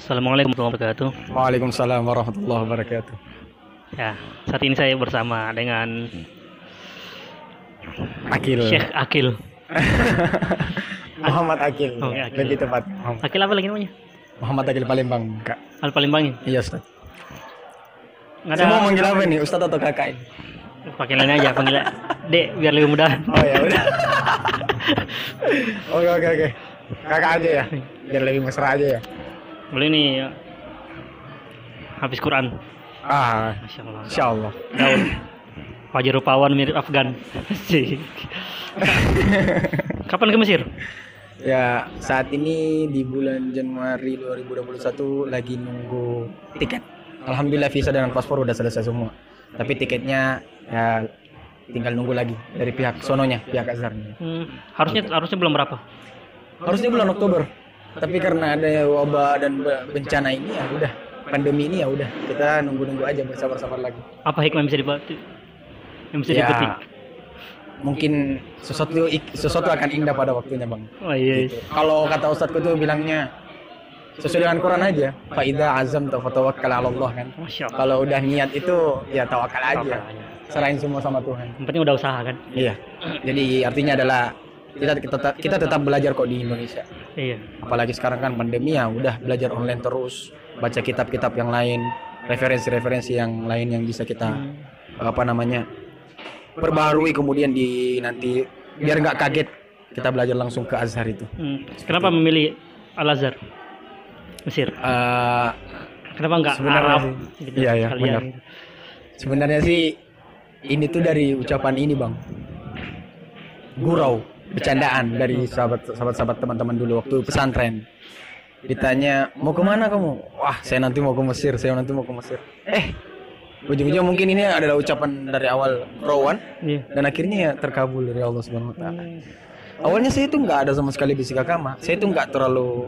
Assalamualaikum warahmatullahi wabarakatuh. Waalaikumsalam warahmatullahi wabarakatuh. Ya, saat ini saya bersama dengan Akil. Syekh Akil. Muhammad Akil. Oke, Akil. Lebih tepat. Akil apa lagi namanya? Muhammad Akil Palembang, Kak. Al Palembang. Iya, Ustaz. Nggak Saya mau ada. manggil apa nih, Ustaz atau Kakak ini? Panggilannya aja, panggil Dek biar lebih mudah. Oh ya udah. Oke. Kakak aja ya. Biar lebih mesra aja ya. Boleh nih. Habis Quran. Masya Allah. Insyaallah. Daun. Wajah rupawan mirip Afgan. Asik. Kapan ke Mesir? Ya, saat ini di bulan Januari 2021 lagi nunggu tiket. Alhamdulillah visa dan paspor udah selesai semua. Tapi tiketnya ya tinggal nunggu lagi dari pihak sononya, pihak Azharnya. Harusnya belum berapa? Harusnya bulan Oktober. Tapi karena ada wabah dan bencana ini ya udah, pandemi ini ya udah, kita nunggu-nunggu aja, bersabar-sabar lagi. Apa hikmah yang bisa dipetik? Yang bisa Ya, dipetik? mungkin sesuatu akan indah pada waktunya, Bang. Oh iya. Gitu. Kalau kata ustadku tuh bilangnya sesuai dengan Quran aja. Fa idza azamta fatawakkal 'ala Allah kan. Masya Allah. Kalau udah niat itu ya tawakal aja. Tawakal aja. Serahin semua sama Tuhan. Yang penting udah usaha kan? Iya. Jadi artinya adalah kita tetap belajar kok di Indonesia. Iya. Apalagi sekarang kan pandemi ya udah belajar online terus, baca kitab-kitab yang lain, referensi-referensi yang lain yang bisa kita perbaharui kemudian di nanti biar nggak kaget kita belajar langsung ke Azhar itu. Kenapa memilih Al Azhar Mesir? Kenapa nggak Sebenarnya Arab? sih- Gitu, iya, sekalian benar. gitu. Sebenarnya sih ini tuh dari ucapan ini, Bang. Gurau, bercandaan dari sahabat teman-teman dulu waktu pesantren. Ditanya, "Mau kemana kamu?" "Wah, saya nanti mau ke Mesir, ujung-ujungnya mungkin ini adalah ucapan dari awal Rowan Iya. dan akhirnya ya terkabul dari Allah Subhanahu wa taala. Awalnya saya itu nggak ada sama sekali bisik agama. Saya itu nggak terlalu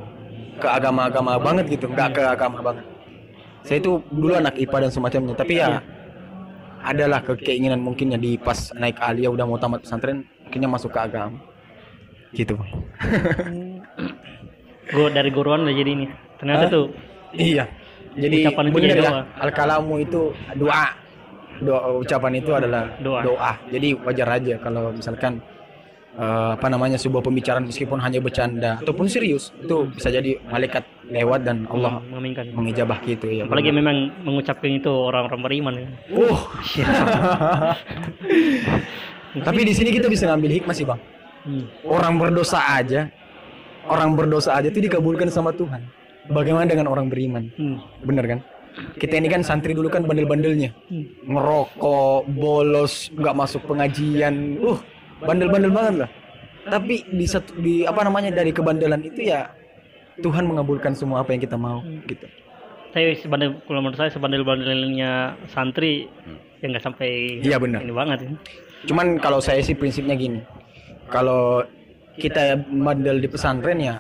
ke agama-agama banget gitu, nggak ke agama banget. Saya itu dulu anak IPA dan semacamnya, tapi ya adalah keinginan mungkinnya di pas naik aliyah udah mau tamat pesantren, akhirnya masuk ke agama. Gitu, Bang. Gue dari guruan udah jadi ini. Ternyata Hah? tuh Iya. Jadi Ucapan itu benar jadi ya, doa. al-kalamu itu doa. Ucapan itu adalah Doa. doa. Jadi wajar aja kalau misalkan sebuah pembicaraan meskipun hanya bercanda ataupun serius itu bisa jadi malaikat lewat dan Allah mengaminkan. mengijabah gitu ya. Apalagi memang mengucapkan itu orang-orang beriman ya. Tapi di sini kita bisa ngambil hikmah sih, Bang. Orang berdosa aja itu dikabulkan sama Tuhan. Bagaimana dengan orang beriman? Bener kan? Kita ini kan santri dulu kan bandel-bandelnya, ngerokok, bolos, nggak masuk pengajian, bandel-bandel banget lah. Tapi dari kebandelan itu ya Tuhan mengabulkan semua apa yang kita mau, gitu. Kalau menurut saya sebandel-bandelnya santri yang nggak sampai Iya, benar. ini banget ya. Cuman kalau saya sih prinsipnya gini, kalau kita bandel di pesantren ya,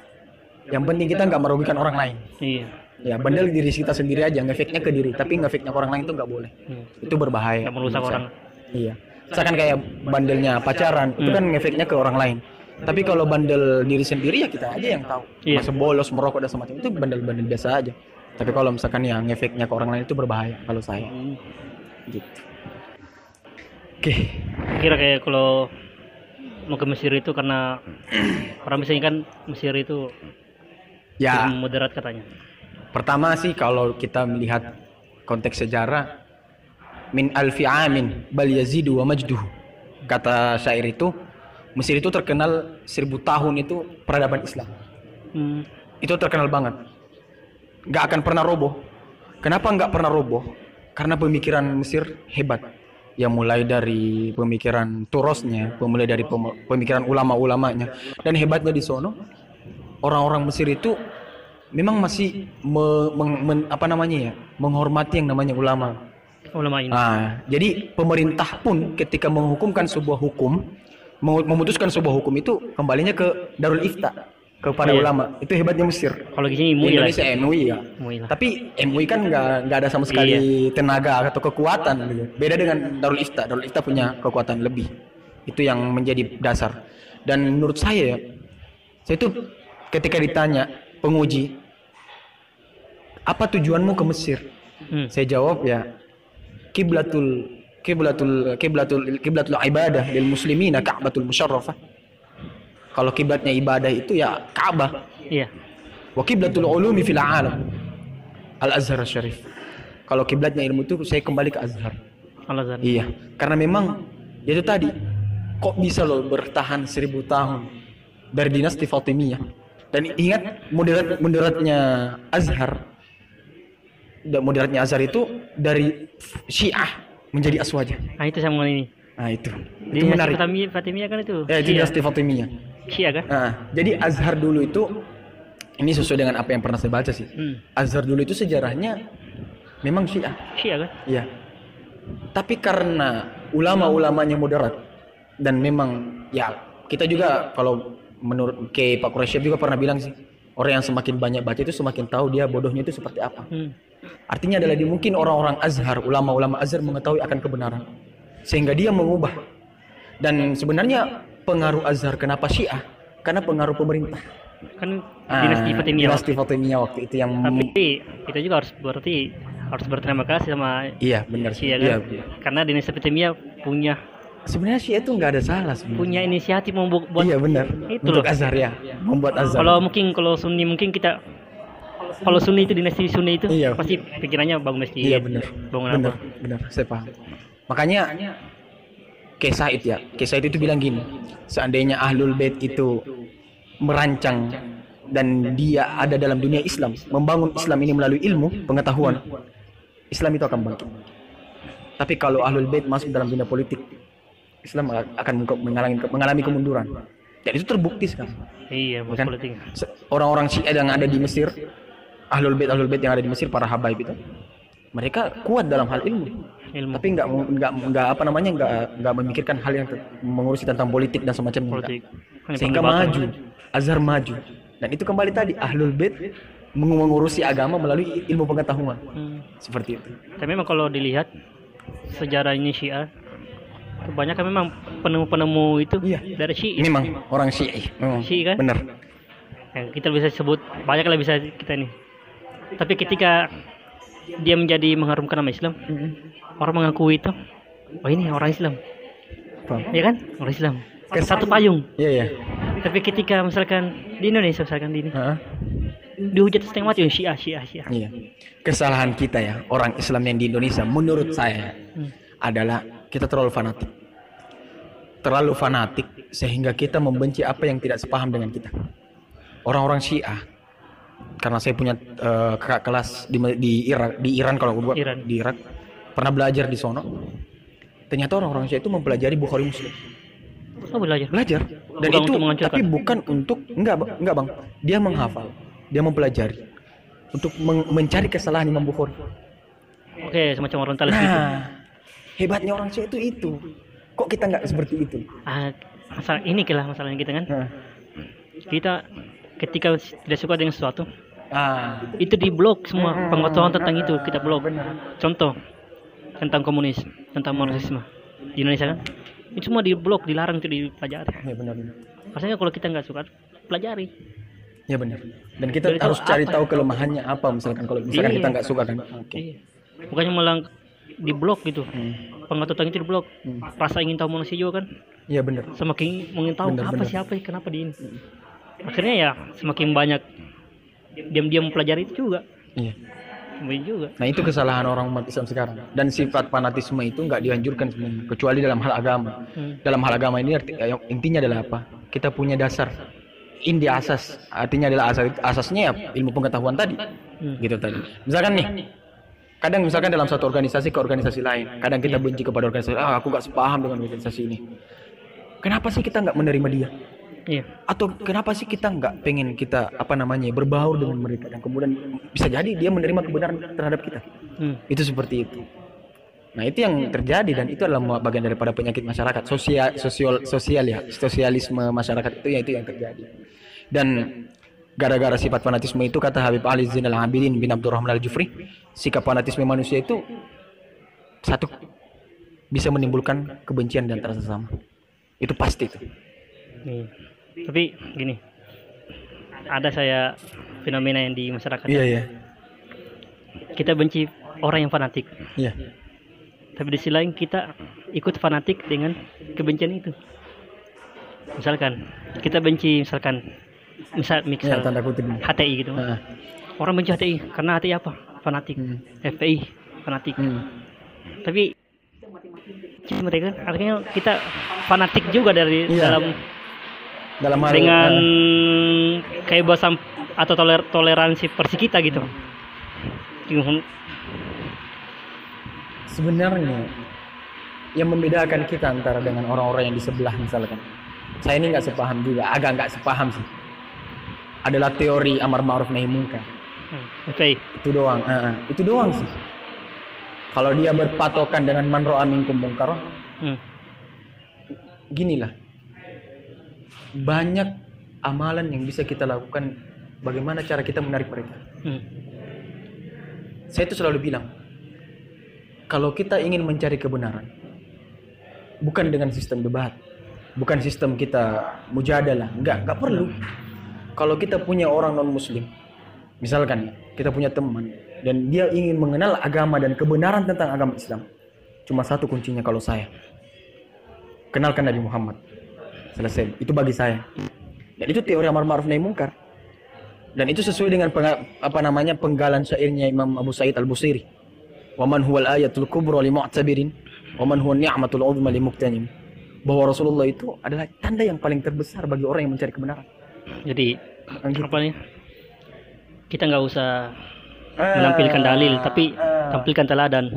yang penting kita nggak merugikan orang lain. Iya. Ya, bandel diri kita sendiri aja, ngefeknya ke diri, tapi ngefeknya ke orang lain itu nggak boleh. Itu berbahaya. Nggak merusak menurut orang. saya. Iya. Misalkan kayak bandelnya pacaran, itu kan ngefeknya ke orang lain. Tapi kalau bandel diri sendiri ya kita aja yang tahu. Iya. Masa bolos, merokok dan semacam itu bandel-bandel biasa aja. Tapi kalau misalkan yang ngefeknya ke orang lain itu berbahaya kalau saya. Gitu. Oke. Kira kayak kalau mau ke Mesir itu karena orang biasanya kan Mesir itu Ya, moderat katanya. pertama sih kalau kita melihat konteks sejarah, min alfi amin bal yazidu wa majduhu. Kata syair itu, Mesir itu terkenal 1000 tahun itu peradaban Islam. Itu terkenal banget. Nggak akan pernah roboh. Kenapa nggak pernah roboh? Karena pemikiran Mesir hebat. Ya mulai dari pemikiran Turosnya, mulai dari pemikiran ulama-ulamanya. Dan hebatnya di sono, orang-orang Mesir itu memang masih menghormati yang namanya ulama. Ulama ini. Nah, jadi pemerintah pun ketika menghukumkan sebuah hukum, memutuskan sebuah hukum itu kembalinya ke Darul Ifta, kepada ulama. Itu hebatnya Mesir. Kalau di sini Di MUI lah. Indonesia MUI ya. MUI lah. Tapi MUI kan nggak ada sama sekali tenaga atau kekuatan gitu. Beda dengan Darul Ifta. Darul Ifta punya kekuatan lebih. Itu yang menjadi dasar. Dan menurut saya itu ketika ditanya penguji apa tujuanmu ke Mesir? Saya jawab ya, kiblatul ibadah lil muslimina Ka'batul musyarrafah. Kalau kiblatnya ibadah itu ya Ka'bah. Iya. Wa kiblatul ulumi fil alam Al Azhar Syarif. Kalau kiblatnya ilmu itu saya kembali ke Azhar. Al-Azhar. Iya, karena memang ya itu tadi, kok bisa loh bertahan 1000 tahun dari dinasti Fatimiyah. Dan ingat moderatnya Azhar. Dan moderatnya Azhar itu dari Syiah menjadi Aswaja. Nah itu sama ini. Nah itu Dinasti menarik. Fatimiyah kan itu. Ya, itu Iya. dinasti Fatimiyah. Syiah kan? Nah, jadi Azhar dulu itu, ini sesuai dengan apa yang pernah saya baca sih. Azhar dulu itu sejarahnya memang Syiah. Syiah kan? Iya. Tapi karena ulama-ulamanya moderat dan memang ya kita juga kalau menurut Pak Quraisy juga pernah bilang sih, orang yang semakin banyak baca itu semakin tahu dia bodohnya itu seperti apa. Artinya adalah mungkin orang-orang Azhar, ulama-ulama Azhar mengetahui akan kebenaran sehingga dia mengubah. Dan sebenarnya pengaruh Azhar kenapa Syiah? Karena pengaruh pemerintah. Kan dinasti Fatimiyah. Dinasti Fatimiyah waktu itu yang Tapi kita juga harus berterima kasih sama iya benar sih. Syiah kan? Iya. Karena dinasti Fatimiyah punya Sebenarnya Syiah itu nggak ada salah sebenarnya. punya inisiatif membuat Iya benar. Itu Untuk loh. Azhar ya, membuat Azhar. Kalau Sunni mungkin kita kalau Sunni itu dinasti Sunni itu Iya. pasti pikirannya bangun masjid. Iya benar. Bangun Benar, apa? benar. Saya paham. Makanya Kyai Said ya. Kyai Said itu bilang gini, seandainya Ahlul Bait itu merancang dan dia ada dalam dunia Islam, membangun Islam ini melalui ilmu, pengetahuan, Islam itu akan bangkit. Tapi kalau Ahlul Bait masuk dalam dunia politik, Islam akan mengalami kemunduran. Dan itu terbukti sekarang. Iya, Bukan? politik. Orang-orang Syiah yang ada di Mesir, Ahlul Bait yang ada di Mesir, para habaib itu, mereka kuat dalam hal ilmu. Tapi nggak apa namanya nggak memikirkan hal yang mengurusi tentang politik dan semacamnya. Politik. Hanya Sehingga perdebatan. maju, Azhar maju. Dan itu kembali tadi Ahlul Bait mengurusi agama melalui ilmu pengetahuan. Seperti itu. Tapi memang kalau dilihat sejarahnya Syiah, kebanyakan memang penemu-penemu itu Iya. dari Syiah. Memang orang Syiah. Memang. Syiah kan? Benar. Yang kita bisa sebut banyak lah bisa kita nih. Tapi ketika dia menjadi mengharumkan nama Islam, orang mengakui itu, oh ini orang Islam, Paham? ya kan? Orang Islam. Satu payung. Iya ya. Tapi ketika misalkan di Indonesia misalkan di ini, dihujat setengah mati, Syiah. Iya. Kesalahan kita ya, orang Islam yang di Indonesia menurut saya adalah kita terlalu fanatik. Terlalu fanatik sehingga kita membenci apa yang tidak sepaham dengan kita. Orang-orang Syiah, karena saya punya kakak kelas di Iran kalau gua Iran. di Irak, pernah belajar di sono. Ternyata orang-orang Syiah itu mempelajari Bukhari Muslim. Oh belajar. Belajar. Dan Bukan itu untuk menghancurkan. tapi bukan untuk enggak Bang. Dia menghafal, dia mempelajari untuk mencari kesalahan Imam Bukhari. Oke, semacam orang talis gitu. Nah, hebatnya orang Syiah itu. Kok kita nggak seperti itu? Masalah ini masalahnya kita kan. Kita ketika tidak suka dengan sesuatu, itu diblok semua pengetahuan tentang itu kita blok. Contoh tentang komunis, tentang marxisme di Indonesia kan, itu semua diblok, dilarang itu dipelajari. Ya benar. Rasanya kalau kita nggak suka, pelajari. Ya benar. Dan kita Dari harus tahu cari apa tahu ya? kelemahannya apa kalau misalkan Iya. kita nggak suka kan. Oke. Iya. Bukannya malah diblok gitu. Pengetahuan itu diblok. Rasa ingin tahu manusia juga kan, Iya benar. semakin ingin tahu Benar, apa benar. siapa kenapa di ini. Akhirnya ya semakin banyak diam-diam mempelajari itu juga. Iya. Kemudian juga. Nah itu kesalahan orang umat Islam sekarang. Dan sifat fanatisme itu nggak dianjurkan sebenarnya, kecuali dalam hal agama. Dalam hal agama ini intinya adalah apa? Kita punya dasar. Indi asas, artinya adalah asasnya ya ilmu pengetahuan tadi. Gitu tadi. Misalkan nih, kadang misalkan dalam satu organisasi ke organisasi lain, kadang kita benci kepada organisasi, aku nggak sepaham dengan organisasi ini. Kenapa sih kita nggak menerima dia? Iya. Atau kenapa sih kita nggak pengen kita berbaur dengan mereka dan kemudian bisa jadi dia menerima kebenaran terhadap kita. Itu seperti itu. Nah itu yang terjadi dan itu adalah bagian daripada penyakit masyarakat sosialisme masyarakat itu yang terjadi. Dan gara-gara sifat fanatisme itu, kata Habib Ali Zainal Abidin bin Abdurrahman Al-Jufri, sikap fanatisme manusia itu satu, bisa menimbulkan kebencian di antara sesama. Itu pasti itu. Iya. Tapi gini, ada saya fenomena yang di masyarakat. Iya. kita benci orang yang fanatik. Iya. Tapi di sisi lain kita ikut fanatik dengan kebencian itu. Misalkan kita benci misal Ya, tanda kutip. HTI gitu. Orang benci HTI karena HTI apa? Fanatik. FPI fanatik. Tapi mereka artinya kita fanatik juga dari dalam hal dengan kebebasan atau toleransi versi kita gitu. Sebenarnya yang membedakan kita antara dengan orang-orang yang di sebelah misalkan, saya ini nggak sepaham juga, agak nggak sepaham sih, adalah teori amar ma'ruf nahi munkar. Oke. Itu doang sih. Kalau dia berpatokan dengan man ra'a minkum munkar, ginilah, banyak amalan yang bisa kita lakukan. Bagaimana cara kita menarik mereka? Saya itu selalu bilang, kalau kita ingin mencari kebenaran, bukan dengan sistem debat, bukan sistem kita mujadalah, nggak perlu. Kalau kita punya orang non muslim, misalkan kita punya teman dan dia ingin mengenal agama dan kebenaran tentang agama Islam, cuma satu kuncinya. Kalau saya kenalkan Nabi Muhammad, selesai. Itu bagi saya. Dan itu teori amar ma'ruf nahi munkar. Dan itu sesuai dengan penggalan syairnya Imam Abu Sa'id Al-Busiri. Wa man huwal ayatul kubra li mu'tabirin wa man huwa ni'matul 'uzma li muqtanim. Bahwa Rasulullah itu adalah tanda yang paling terbesar bagi orang yang mencari kebenaran. Jadi apa nih? Kita nggak usah menampilkan dalil, tapi tampilkan teladan.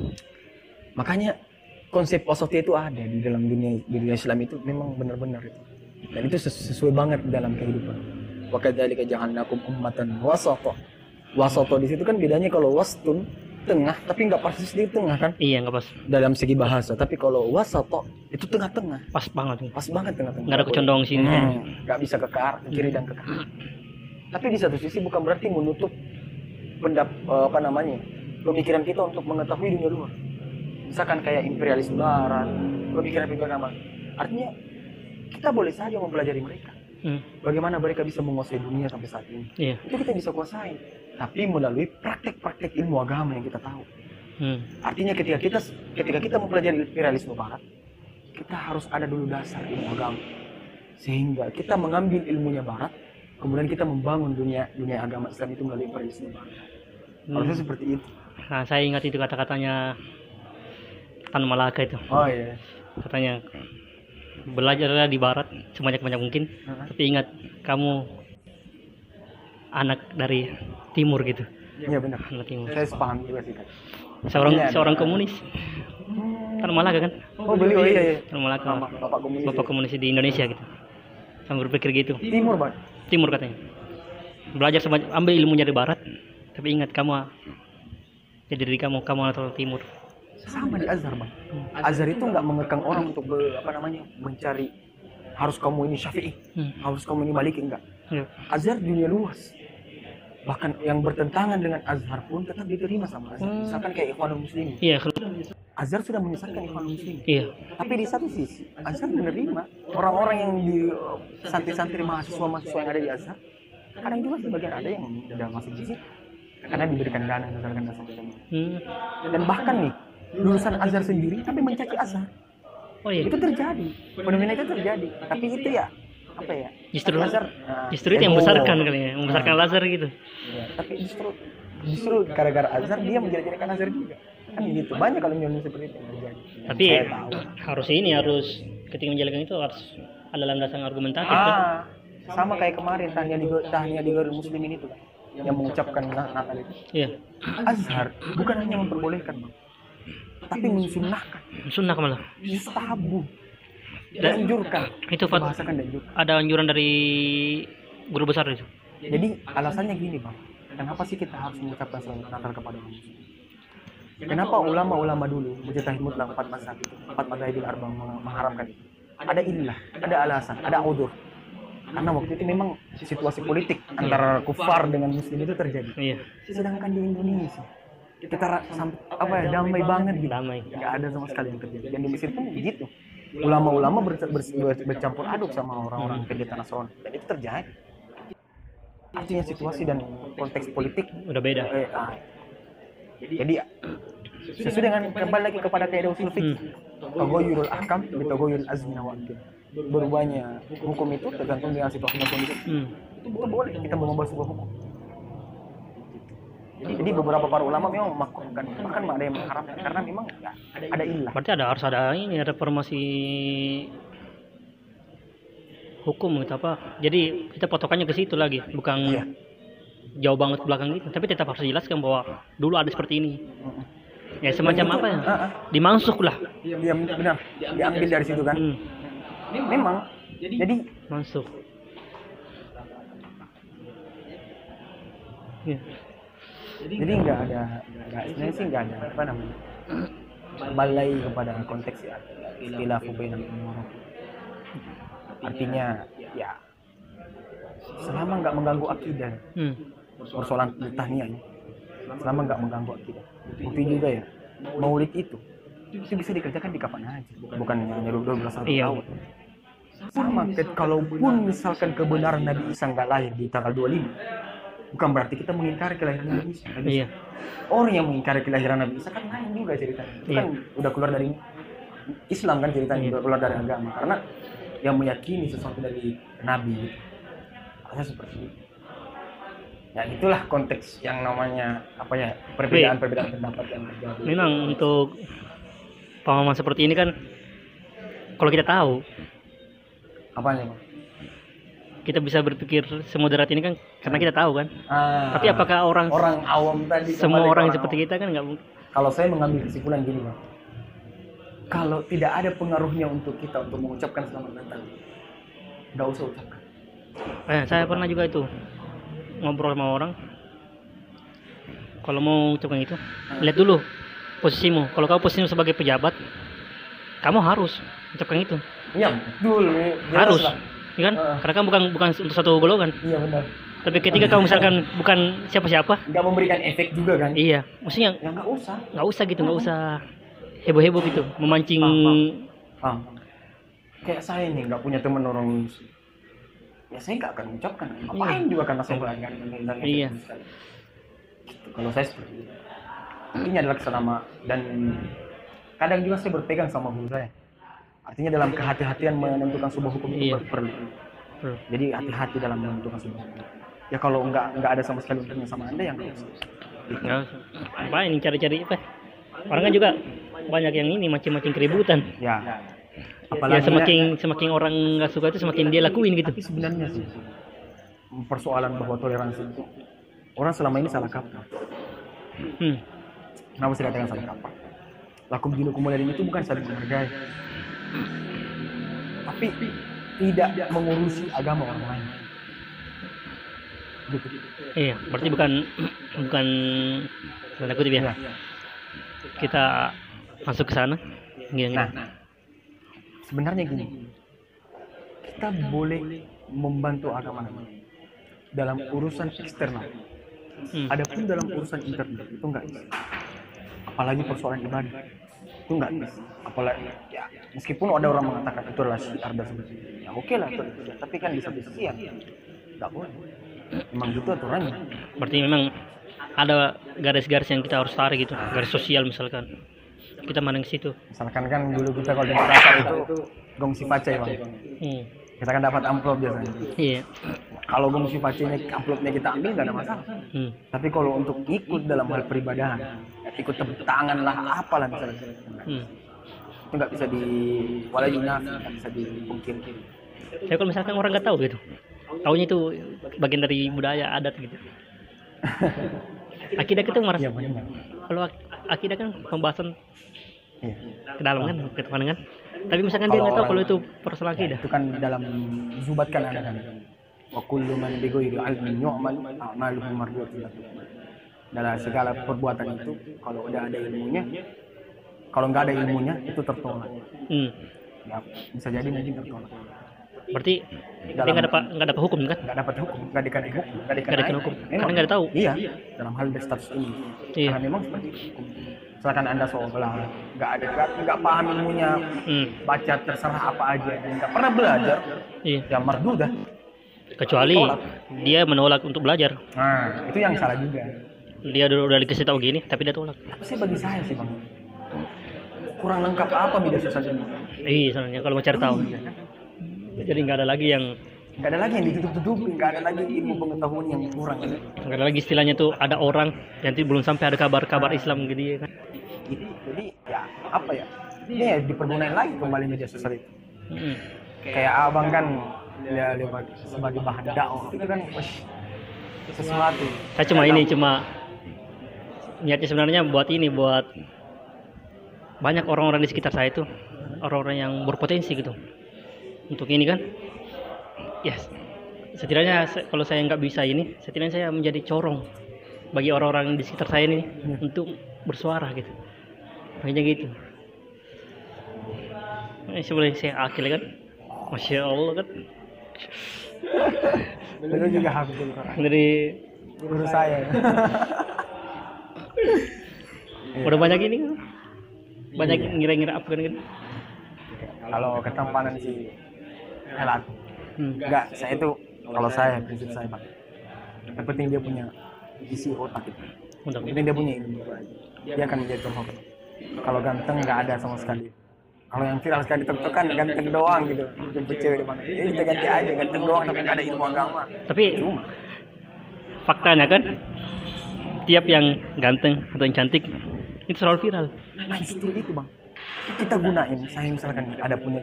Makanya konsep wasatiyah itu ada di dalam dunia Islam, itu memang benar-benar itu. Dan itu sesuai banget dalam kehidupan. Wa kadzalika ja'alnakum ummatan wasata. Wasata di situ kan bedanya, kalau wastun tengah tapi nggak persis di tengah kan? Iya, nggak pas. Dalam segi bahasa. Tapi kalau wasata itu tengah-tengah. Pas banget. Pas banget tengah-tengah. Nggak ada kecondong sini. Nggak bisa ke kiri dan ke kanan. Tapi di satu sisi bukan berarti menutup pemikiran kita untuk mengetahui dunia luar. Misalkan kayak imperialisme barat, pemikiran agama. Artinya kita boleh saja mempelajari mereka. Bagaimana mereka bisa menguasai dunia sampai saat ini. Iya. Itu kita bisa kuasai, tapi melalui praktek-praktek ilmu agama yang kita tahu. Artinya ketika kita mempelajari imperialisme barat, kita harus ada dulu dasar ilmu agama. Sehingga kita mengambil ilmunya barat, kemudian kita membangun dunia agama Islam itu melalui imperialisme barat. Harusnya seperti itu. Nah, saya ingat itu kata-katanya Tan Malaka itu. Oh iya. Katanya, belajarlah di barat sebanyak-banyak mungkin, tapi ingat kamu anak dari timur gitu. Iya benar. Anak timur. Saya sepaham juga sih. Seorang komunis. Tan Malaka kan? Oh beliau iya. Tan Malaka. Bapak komunis di Indonesia gitu. Saya berpikir gitu. Timur Bang. Timur katanya. Belajar ambil ilmunya dari barat, tapi ingat kamu jadi diri kamu atau timur. Sama di Azhar Bang. Azhar itu nggak mengekang orang untuk mencari harus kamu ini Syafi'i, harus kamu ini Maliki, enggak. Azhar dunia luas. Bahkan yang bertentangan dengan Azhar pun tetap diterima sama Azhar. Misalkan kayak Ikhwanul Muslimin. Iya. Azhar sudah menyesatkan Ikhwanul Muslimin. Iya. Tapi di satu sisi Azhar menerima orang-orang yang di santri-santri mahasiswa yang ada di Azhar. Kadang juga sebagian ada yang sudah masuk di situ karena diberikan dana misalkan dasar. Dan bahkan nih lulusan Azhar sendiri tapi mencaci Azhar. Oh iya. Itu terjadi. Fenomena itu terjadi. Tapi itu ya apa ya? Justru itu yang membesarkan kali ya, membesarkan Azhar gitu. Ya, tapi justru gara-gara Azhar dia menjadi-jadikan Azhar juga. Kan gitu. Banyak kalau nyolong seperti itu terjadi. Tapi harus ketika menjalankan itu harus ada landasan argumentatif kan? Sama kayak kemarin tahniah di Gharul Muslimin itu kan, yang mengucapkan Natal itu. Iya. Azhar bukan hanya memperbolehkan, Bang, tapi mensunnahkan. Sunnah malah. Mustahabu. Dianjurkan. Itu bahasakan dianjurkan. Ada anjuran dari guru besar itu. Jadi alasannya gini Bang, kenapa sih kita harus mengucapkan selamat Natal kepada orang Muslim? Kenapa ulama-ulama dulu mujtahid mutlak 4 mazhab itu, 4 madzhabul arba mengharamkan itu? Ada inilah, ada alasan, ada udzur. Karena waktu itu memang situasi politik antara kufar dengan muslim itu terjadi. Iya. Sedangkan di Indonesia kita damai banget gitu. Damai. Nggak ada sama sekali yang terjadi. Dan di Mesir pun begitu. Ulama-ulama bercampur aduk sama orang-orang pendeta Nasrani, dan itu terjadi. Artinya situasi dan konteks politik udah beda. Jadi sesuai dengan kembali lagi kepada kaidah usul fikih. Taghayyurul ahkam bi taghayyuril azmina wa amkin. Berubahnya hukum itu tergantung dengan situasi dan kondisi. Itu boleh kita mengubah sebuah hukum. Jadi beberapa para ulama memang memakruhkan, bahkan ada yang mengharamkan karena memang ya, ada ilah. Berarti harus ada ini, ada formasi hukum gitu apa. Jadi kita potokannya ke situ lagi, bukan jauh banget ke belakang gitu. Tapi tetap harus jelaskan bahwa dulu ada seperti ini. Ya semacam apa ya? Dimasuk lah. Iya benar. Diambil dari situ kan. Memang. Jadi masuk. Ya. Jadi nggak ada apa namanya, balai kepada konteks ya istilah bainal umur. Artinya ya selama nggak mengganggu akidah, persoalan tahniah, selama nggak mengganggu akidah. Bukti juga ya, maulid itu bisa dikerjakan di kapan aja, bukan hanya 12 tahun. Sama kalaupun misalkan kebenaran Nabi Isa nggak lahir di tanggal 25, bukan berarti kita mengingkari kelahiran Nabi Isa. Iya. Orang yang mengingkari kelahiran Nabi Isa kan lain juga ceritanya. Itu kan udah keluar dari Islam kan ceritanya, udah keluar dari agama. Karena yang meyakini sesuatu dari Nabi gitu. Rasanya seperti itu. Ya itulah konteks yang namanya apa ya, perbedaan pendapat yang terjadi. Memang untuk pemahaman seperti ini kan, kalau kita tahu apanya, Bang? Kita bisa berpikir semoderat ini kan karena kita tahu kan. Tapi apakah orang awam tadi, semua orang seperti kita kan nggak? Kalau saya mengambil kesimpulan gini, Bang. Kalau tidak ada pengaruhnya untuk kita untuk mengucapkan selamat Natal, nggak usah ucapkan. Saya pernah juga itu ngobrol sama orang. Kalau mau ucapkan itu, lihat dulu posisimu. Kalau kamu posisimu sebagai pejabat, kamu harus ucapkan itu. Iya, betul. Harus. Ya kan? Karena kan bukan untuk satu golongan. Iya benar. Tapi ketika kamu misalkan bukan siapa-siapa, nggak memberikan efek juga kan? Iya, maksudnya ya nggak usah gitu, nggak usah heboh-heboh gitu, memancing. Kayak saya nih nggak punya teman orang Muslim, ya saya nggak akan mengucapkan. Ngapain juga karena saya nggak. Iya. Gitu. Kalau saya seperti itu. Ini adalah selama, dan kadang juga saya berpegang sama guru saya. Artinya dalam kehati-hatian menentukan sebuah hukum itu perlu. Jadi hati-hati dalam menentukan sebuah hukum. Ya kalau nggak ada sama sekali untungnya sama Anda, yang nggak usah. Apa ini cari-cari apa? Orang kan juga banyak yang ini macam-macam keributan. Ya. Apalagi semakin orang nggak suka itu semakin dia lakuin gitu. Tapi sebenarnya sih persoalan bahwa toleransi itu orang selama ini salah kaprah. Kenapa saya katakan salah kaprah? Lakum dinukum waliyadin itu bukan saling menghargai, tapi tidak mengurusi agama orang lain. Gitu. Iya, berarti bukan tanda kutip ya. Kita masuk ke sana. Nah, sebenarnya gini, kita boleh membantu agama dalam urusan eksternal. Adapun dalam urusan internal itu enggak bisa. Apalagi persoalan ibadah itu enggak bisa. Apalagi ya, meskipun ada orang mengatakan itu adalah syiar dan sebagainya, ya oke lah, tapi kan di satu sisi ya enggak boleh. Memang gitu aturannya. Berarti memang ada garis-garis yang kita harus tarik gitu, garis sosial misalkan. Kita mandang ke situ. Misalkan kan dulu kita kalau dengar pasar itu gongsi pacai, Bang. Kita kan dapat amplop biasanya. Iya. Kalau gongsi pacainya, amplopnya kita ambil nggak ada masalah. Tapi kalau untuk ikut dalam hal peribadahan, ikut tepuk tangan lah, apalah misalnya, itu nggak bisa nggak bisa dipungkiri. Saya kalau misalkan orang nggak tahu gitu, taunya itu bagian dari budaya adat gitu. Akidah itu marah. Ya, kalau akidah kan pembahasan ke dalam kan, ke depan kan. Tapi misalkan dia nggak tahu kalau itu persoalan akidah. Itu kan dalam zubat kan ada kan. Wa kullu man bi ghairi ilmin yu'mal a'maluhu mardudatun. Dalam segala perbuatan itu kalau udah ada ilmunya, kalau nggak ada ilmunya itu tertolak. Ya, bisa jadi mungkin tertolak. Berarti dia nggak dapat hukum kan? Nggak dapat hukum, nggak dikenain hukum. Karena nggak tahu. Iya, dalam hal status ini. Karena memang seperti hukum. Misalkan Anda seolah nggak paham ilmunya, baca terserah apa aja, nggak pernah belajar, ya mardudah. Kecuali dia menolak untuk belajar. Nah, itu yang salah juga. dia udah dikasih tahu gini tapi dia tolak. Tapi sih bagi saya sih bang, kurang lengkap apa media sosial ini? Iya sebenarnya kalau mau cari tahu. Jadi nggak ada lagi yang ditutup-tutupin, nggak ada lagi ilmu pengetahuan yang kurang. Nggak ada lagi istilahnya tuh ada orang nanti belum sampai ada kabar-kabar Islam gitu ya kan. Jadi ya apa ya? Ini ya dipergunakan lagi kembali media sosial itu. Kayak abang kan ya sebagai bahan dakwah itu kan sesuatu. Saya cuma niatnya sebenarnya buat banyak orang-orang di sekitar saya itu orang-orang yang berpotensi gitu untuk ini kan. Ya setidaknya kalau saya nggak bisa ini, setidaknya saya menjadi corong bagi orang-orang di sekitar saya ini untuk bersuara gitu. Makanya gitu. Sebenarnya saya akil kan, masya Allah kan. Benar juga hafizul Quran. Dari guru saya. Udah banyak ini kan, banyak ngira-ngira apa kan? Kalau ketampanan sih, elat. Enggak, saya itu kalau saya prinsip saya Pak. Yang penting dia punya isi otak itu. Yang penting dia punya ilmu. Dia akan menjadi terhormat. Kalau ganteng nggak ada sama sekali. Kalau yang viral sekali kan ganteng doang gitu, jemput cewek di mana. Jadi kita ganti aja ganteng doang tapi nggak ada ilmu agama. Tapi faktanya kan tiap yang ganteng atau yang cantik itu selalu viral. Nah justru itu bang, kita gunain. Saya misalkan ada punya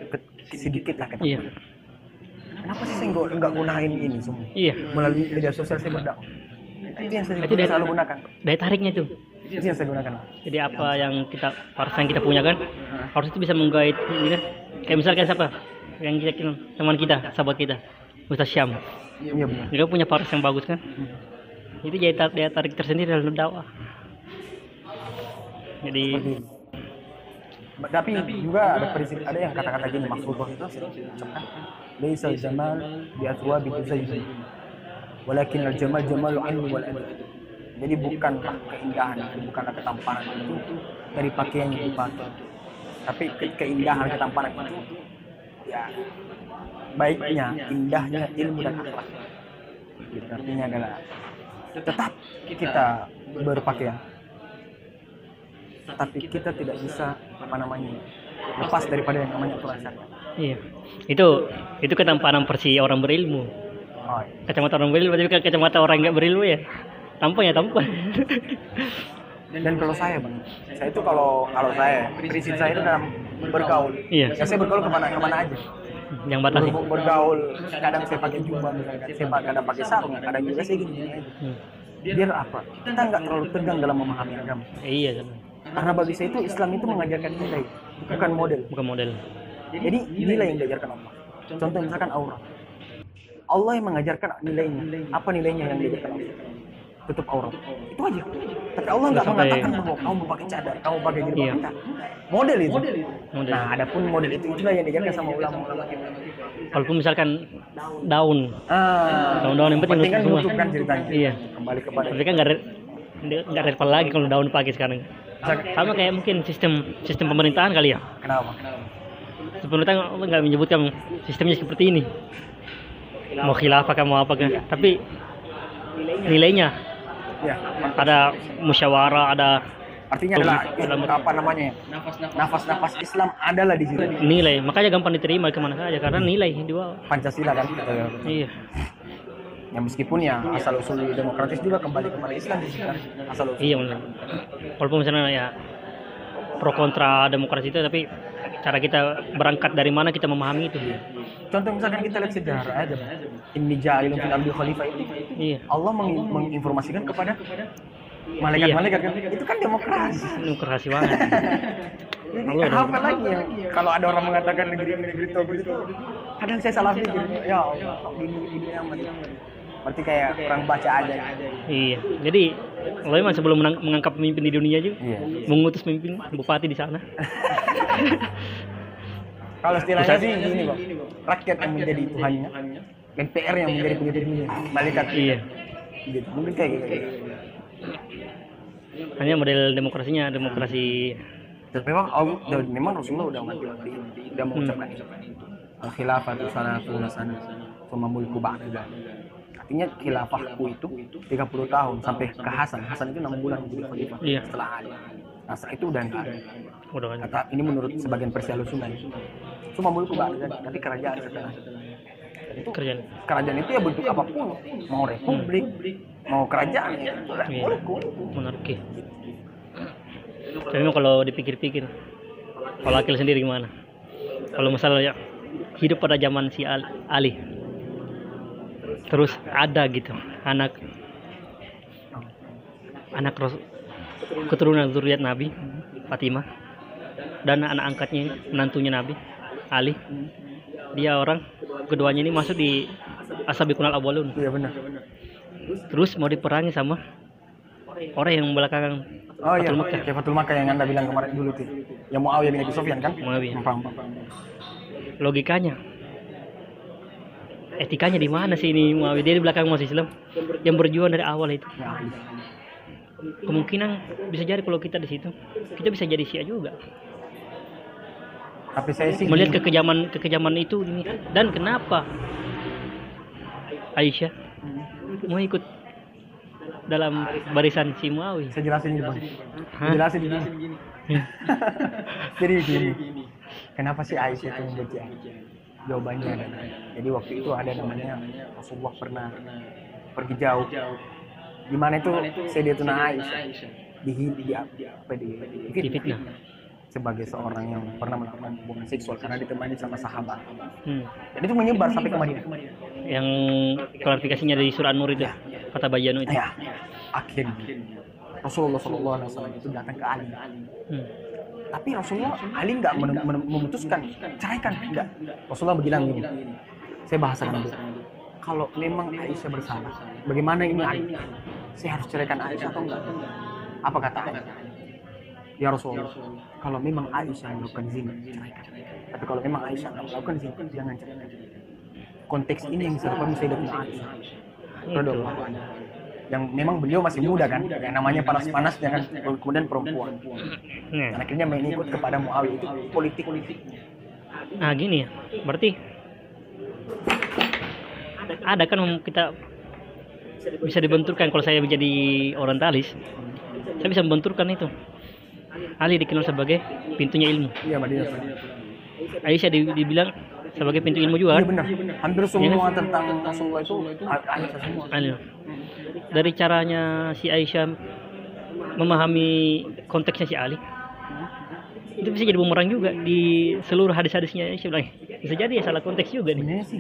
sedikit lah kata. Iya. Kenapa sih saya nggak gunain ini semua? Iya. Melalui media sosial saya berdakwah. Itu yang saya selalu gunakan. Daya tariknya itu. Itu yang saya gunakan. Jadi apa yang kita punya kan, harus itu bisa menggait ini kan. Kayak misalkan siapa yang kita kenal, teman kita, sahabat kita, Ustaz Syam. Iya benar. Dia punya paras yang bagus kan. Itu daya tarik tersendiri dalam dakwah. Jadi tapi juga ada prinsip, ada yang kata-kata gini maksudnya itu ucapkan laisa jamal bi athwabi tuzayyun walakin al jamal jamalul ilmi wal adab. Jadi bukanlah keindahan, bukanlah ketampanan itu dari pakaian yang dipakai, tapi keindahan ketampanan itu ya baiknya, indahnya ilmu dan akhlak. Gitu, artinya adalah tetap kita berpakaian, tapi kita tidak bisa lepas daripada yang namanya aturan syariat. Iya. Itu ketampanan versi orang berilmu. Oh, iya. Kacamata orang berilmu, tapi kacamata orang nggak berilmu ya. Tampan ya tampan. Dan kalau saya bang, saya itu kalau saya prinsip saya itu dalam bergaul. Iya. Ya saya bergaul kemana aja. Yang batasi. Bergaul, kadang saya pakai jubah, saya kadang pakai sarung, kadang juga saya gini aja. Biar apa? Kita nggak terlalu tegang dalam memahami agama. Iya kan. Karena bagi saya itu Islam itu mengajarkan nilai, bukan model. Bukan model. Jadi nilai yang diajarkan Allah. Contoh misalkan aurat. Allah yang mengajarkan nilainya. Apa nilainya yang diajarkan Allah? Tutup aurat. Itu aja. Tapi Allah nggak mengatakan bahwa kamu pakai cadar, kamu pakai jilbab. Iya. Model itu. Model. Nah, adapun model itu itulah yang diajarkan sama ulama-ulama kita. Walaupun misalkan daun yang penting kan semua. kan ceritanya. Iya. Kembali kepada. Tapi kan nggak relevan lagi kalau daun pakai sekarang. Sama kayak mungkin sistem pemerintahan kali ya. Kenapa? Pemerintah nggak menyebutkan sistemnya seperti ini. Mau khilafah mau apa kan? Tapi nilainya ya, ada musyawarah, ada artinya adalah apa namanya? Nafas Islam adalah di situ. Nilai, makanya gampang diterima kemana saja karena nilai di bawah. Pancasila kan? Iya. Ya meskipun ya asal usul demokratis juga kembali kepada Islam kan? Asal usul. Iya benar. Walaupun misalnya ya pro kontra demokrasi itu, tapi cara kita berangkat dari mana kita memahami itu. Contoh misalkan kita lihat sejarah aja, Inni ja'ilun fil ardi khalifah itu. Iya. Allah menginformasikan kepada malaikat-malaikat kan? Itu kan demokrasi. Demokrasi banget. Apa lagi ya? Kalau ada orang mengatakan negeri itu, kadang saya salah pikir. Ya Allah, ini aman. Berarti kayak kurang baca aja. Iya. Jadi Allah memang sebelum mengangkat pemimpin di dunia juga, mengutus pemimpin bupati di sana. Kalau istilahnya sih gini bang, rakyat yang menjadi Tuhannya, MPR yang menjadi penjajahnya, malaikat. Iya. Gitu. Mungkin kayak gitu. Hanya model demokrasinya demokrasi. Dan memang Rasulullah udah mengucapkan itu. Al-khilafah itu salah satu sana, semua mulku ba'da. Artinya khilafahku itu 30 tahun sampai ke Hasan. Hasan itu 6 bulan menjadi khalifah setelah Ali. Nah, setelah itu udah enggak ada. Kata ini menurut sebagian versi Ahlussunnah. Cuma mulku enggak ada, tapi kerajaan setelah itu kerajaan itu ya bentuk apapun, mau republik, mau kerajaan ya, mulku. Monarki. Tapi memang kalau dipikir-pikir, kalau Akil sendiri gimana? Kalau misalnya hidup pada zaman si Ali, terus ada gitu anak keturunan zuriat Nabi Fatimah dan anak angkatnya menantunya Nabi Ali, dia orang keduanya ini masuk di As-Sabiqunal Awwalun. Iya benar. Terus mau diperangi sama orang yang belakangan Fatul Makkah. Kayak Fatul Makkah yang Anda bilang kemarin dulu tuh. Yang Muawiyah bin Abi Sufyan kan? Muawiyah. Logikanya, etikanya di mana sih ini Muawiyah? Dia di belakang masuk Islam yang berjuang dari awal itu. Kemungkinan bisa jadi kalau kita di situ, kita bisa jadi Syiah juga. Tapi saya sih melihat kekejaman itu ini. Dan kenapa Aisyah mau ikut dalam barisan si Muawiyah? Saya jelasin dulu, Bang. Jelasin dulu. Jadi gini. Kenapa sih Aisyah itu membenci Ali? Jawabannya adalah, jadi waktu itu ada namanya Rasulullah pernah pergi jauh. Di mana itu Sayyidatuna Aisyah difitnah sebagai seorang yang pernah melakukan hubungan seksual karena ditemani sama sahabat. Dan itu menyebar sampai ke Madinah. Yang klarifikasinya dari surah An-Nur itu, kata Bayanu itu. Ya, akhirnya Rasulullah SAW itu datang ke Ali. Tapi Rasulullah Ali nggak memutuskan ceraikan, enggak. Rasulullah bilang gini, saya bahasakan dulu. Kalau memang Aisyah bersalah, bagaimana ini Ali? Saya harus ceraikan Aisyah atau enggak? Apa kata Ali? Ya Rasulullah, kalau memang Aisyah melakukan zina, ceraikan. Tapi kalau memang Aisyah nggak melakukan zina, jangan ceraikan. Konteks ini yang disebutkan Sayyidatuna Aisyah radhiyallahu anha. Yang memang beliau masih muda kan, yang namanya panas-panasnya kan, kemudian perempuan. Dan akhirnya mengikut kepada Muawiyah, itu politik. Nah gini ya, berarti ada kan kita bisa dibenturkan. Kalau saya menjadi orientalis, saya bisa membenturkan itu. Ali dikenal sebagai pintunya ilmu. Iya, Madinah. Aisyah dibilang sebagai pintu ilmu juga kan? Iya benar. Hampir semua tentang Rasulullah itu Aisyah semua. Dari caranya si Aisyah memahami konteksnya si Ali, itu bisa jadi bumerang juga di seluruh hadis-hadisnya Aisyah bilang. Bisa jadi ya salah konteks juga nih. Ini sih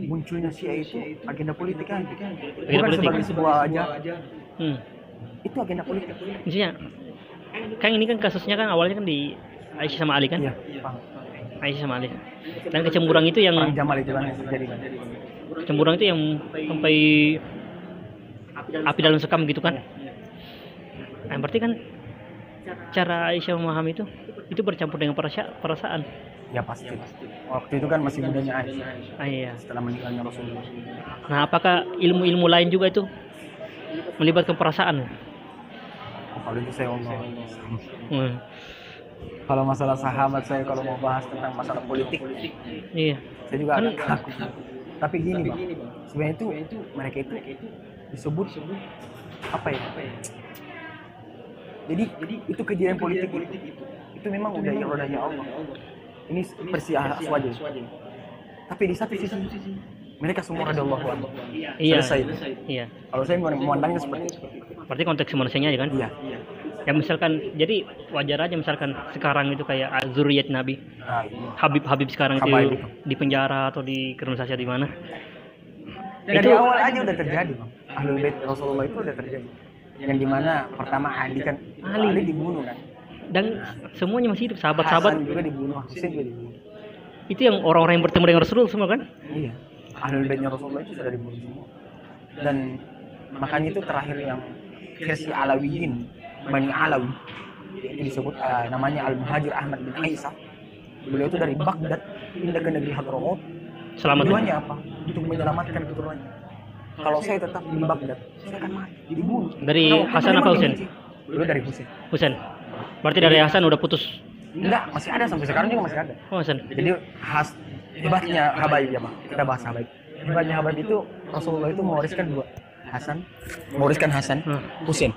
munculnya si Aisyah itu agenda politik kan? Agenda politik. Sebagai sebuah aja. Itu agenda politik. Maksudnya, kan ini kan kasusnya kan awalnya kan di Aisyah sama Ali kan? Iya. Aisyah sama Ali. Dan kecemburuan itu yang Perang Jamal itu kan yang terjadi kan? Kecemburuan itu yang sampai api dalam sekam gitu kan? Nah, berarti kan cara Aisyah memahami itu bercampur dengan perasaan. Ya pasti. Waktu itu kan masih mudanya Aisyah. Iya. Setelah meninggalnya Rasulullah. Nah, apakah ilmu-ilmu lain juga itu melibatkan perasaan? Kalau itu saya Allah. Kalau masalah sahabat saya kalau mau bahas tentang masalah politik, iya. Saya juga agak takut. Tapi gini Bang, sebenarnya itu mereka itu disebut apa ya? Jadi itu kejadian politik itu memang udah iradahnya Allah. Ini versi aswaja. Tapi di satu sisi mereka semua radhiyallahu anhu. Iya. Selesai. Iya. Kalau saya memandangnya seperti itu. Berarti konteks manusianya aja kan? Iya. Ya misalkan, jadi wajar aja misalkan sekarang itu kayak zuriyat Nabi, Habib sekarang itu di penjara atau di kriminalisasi di mana? Itu dari awal aja udah terjadi, Bang. Ahlul Bait Rasulullah itu udah terjadi. Yang dimana pertama Ali dibunuh kan? Dan semuanya masih hidup, sahabat-sahabat Hasan juga dibunuh, Husain juga dibunuh. Itu yang orang-orang yang bertemu dengan Rasulullah semua kan? Iya. Ahlul Baitnya Rasulullah itu sudah dibunuh semua. Dan makanya itu terakhir yang versi Alawiyin, Bani Alawi, itu disebut namanya Al-Muhajir Ahmad bin Aisyah. Beliau itu dari Baghdad pindah ke negeri Hadramaut. Tujuannya apa? Untuk menyelamatkan keturunannya. Kalau saya tetap di Baghdad, saya akan mati, dibunuh. Dari Hasan apa Husain? Dulu dari Husain. Husain. Berarti dari Hasan udah putus? Enggak, masih ada sampai sekarang juga masih ada. Oh, Hasan. Jadi hebatnya Habaib ya Bang. Kita bahas Habaib. hebatnya Habib itu Rasulullah itu mewariskan dua, Hasan, Husain.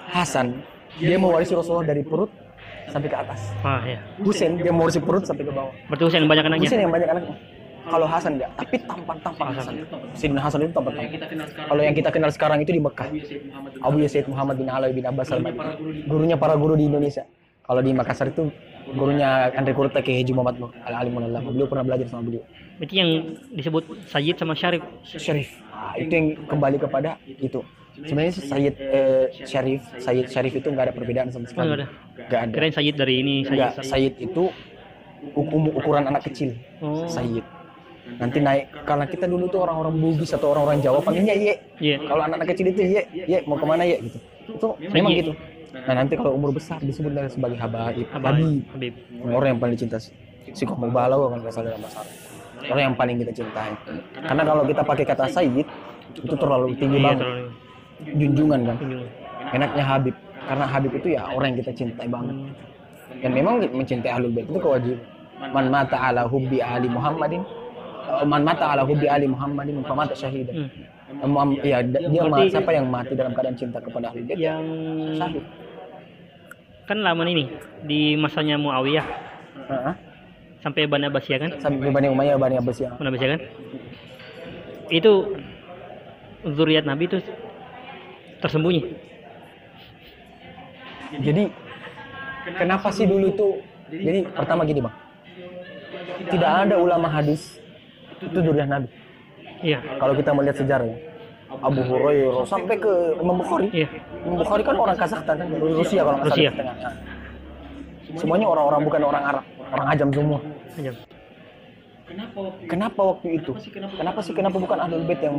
Hasan dia mewarisi Rasulullah dari perut sampai ke atas. Iya. Husain dia mewarisi perut sampai ke bawah. Berarti Husain yang banyak anaknya. Husain yang banyak anaknya. Kalau Hasan enggak, tapi tampan Hasan. Sayyidina Hasan itu tampan. Kalau yang kita kenal sekarang itu di Mekah, Abu Yazid Muhammad bin Alawi bin Abbas al-Madini, gurunya para guru di Indonesia. Kalau di Makassar itu gurunya Andre Kurta Kiai Haji Muhammad Nur al-Alimul Ulama. Beliau pernah belajar sama beliau. Berarti yang disebut Sayyid sama Syarif. Itu yang kembali kepada itu. Sebenarnya Sayyid Syarif itu nggak ada perbedaan sama sekali. Nggak ada. Kirain Sayyid dari ini. Sayyid itu ukuran anak kecil. Sayyid. Nanti naik, karena kita dulu tuh orang-orang Bugis atau orang-orang Jawa panggilnya Ye. Kalau anak-anak kecil itu Ye mau kemana Ye gitu. Itu memang gitu. Nah nanti kalau umur besar disebut sebagai Habib. Orang yang paling dicinta si Komo Balau kalau nggak salah dalam bahasa Arab. Orang yang paling kita cintai. Karena kalau kita pakai kata Sayyid itu terlalu tinggi banget. Junjungan kan. Enaknya Habib. Karena Habib itu ya orang yang kita cintai banget. Dan memang mencintai Ahlul Bait itu kewajiban. Man mata ala hubbi ali Muhammadin famata syahidan. Ya dia siapa yang mati dalam keadaan cinta kepada Ahlul Bait yang syahid. Kan lama ini di masanya Muawiyah. Sampai Bani Abbasiyah kan? Sampai Bani Umayyah, Bani Abbasiyah kan? Itu zuriat Nabi itu tersembunyi. Jadi kenapa sih dulu tuh? Jadi pertama gini Bang, tidak ada ulama hadis itu zuriat Nabi. Iya. Kalau kita melihat sejarahnya, Abu Hurairah sampai ke Imam Bukhari. Iya. Imam Bukhari kan orang Kazakhstan kan, Rusia kalau nggak salah. Nah, semuanya orang-orang bukan orang Arab, orang Ajam semua. Kenapa waktu itu? Kenapa bukan Ahlul Bait yang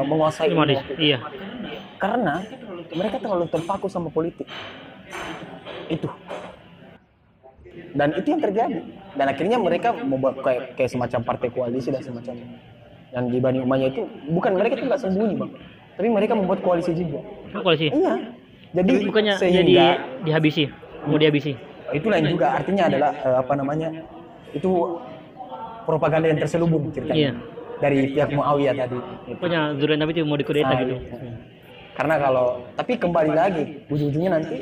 menguasai ilmu? Iya. Karena mereka terlalu terpaku sama politik. Itu. Dan itu yang terjadi. Dan akhirnya mereka membuat kayak semacam partai koalisi dan semacam. Dan di Bani Umayyah itu bukan mereka itu nggak sembunyi Bang, tapi mereka membuat koalisi juga. Koalisi? Iya. Jadi bukannya sehingga dihabisi, mau dihabisi. Itu lain juga, artinya adalah itu propaganda yang terselubung ceritanya. Dari pihak Muawiyah tadi. Pokoknya zuriat Nabi itu mau dikudeta gitu. Karena tapi kembali lagi ujung-ujungnya nanti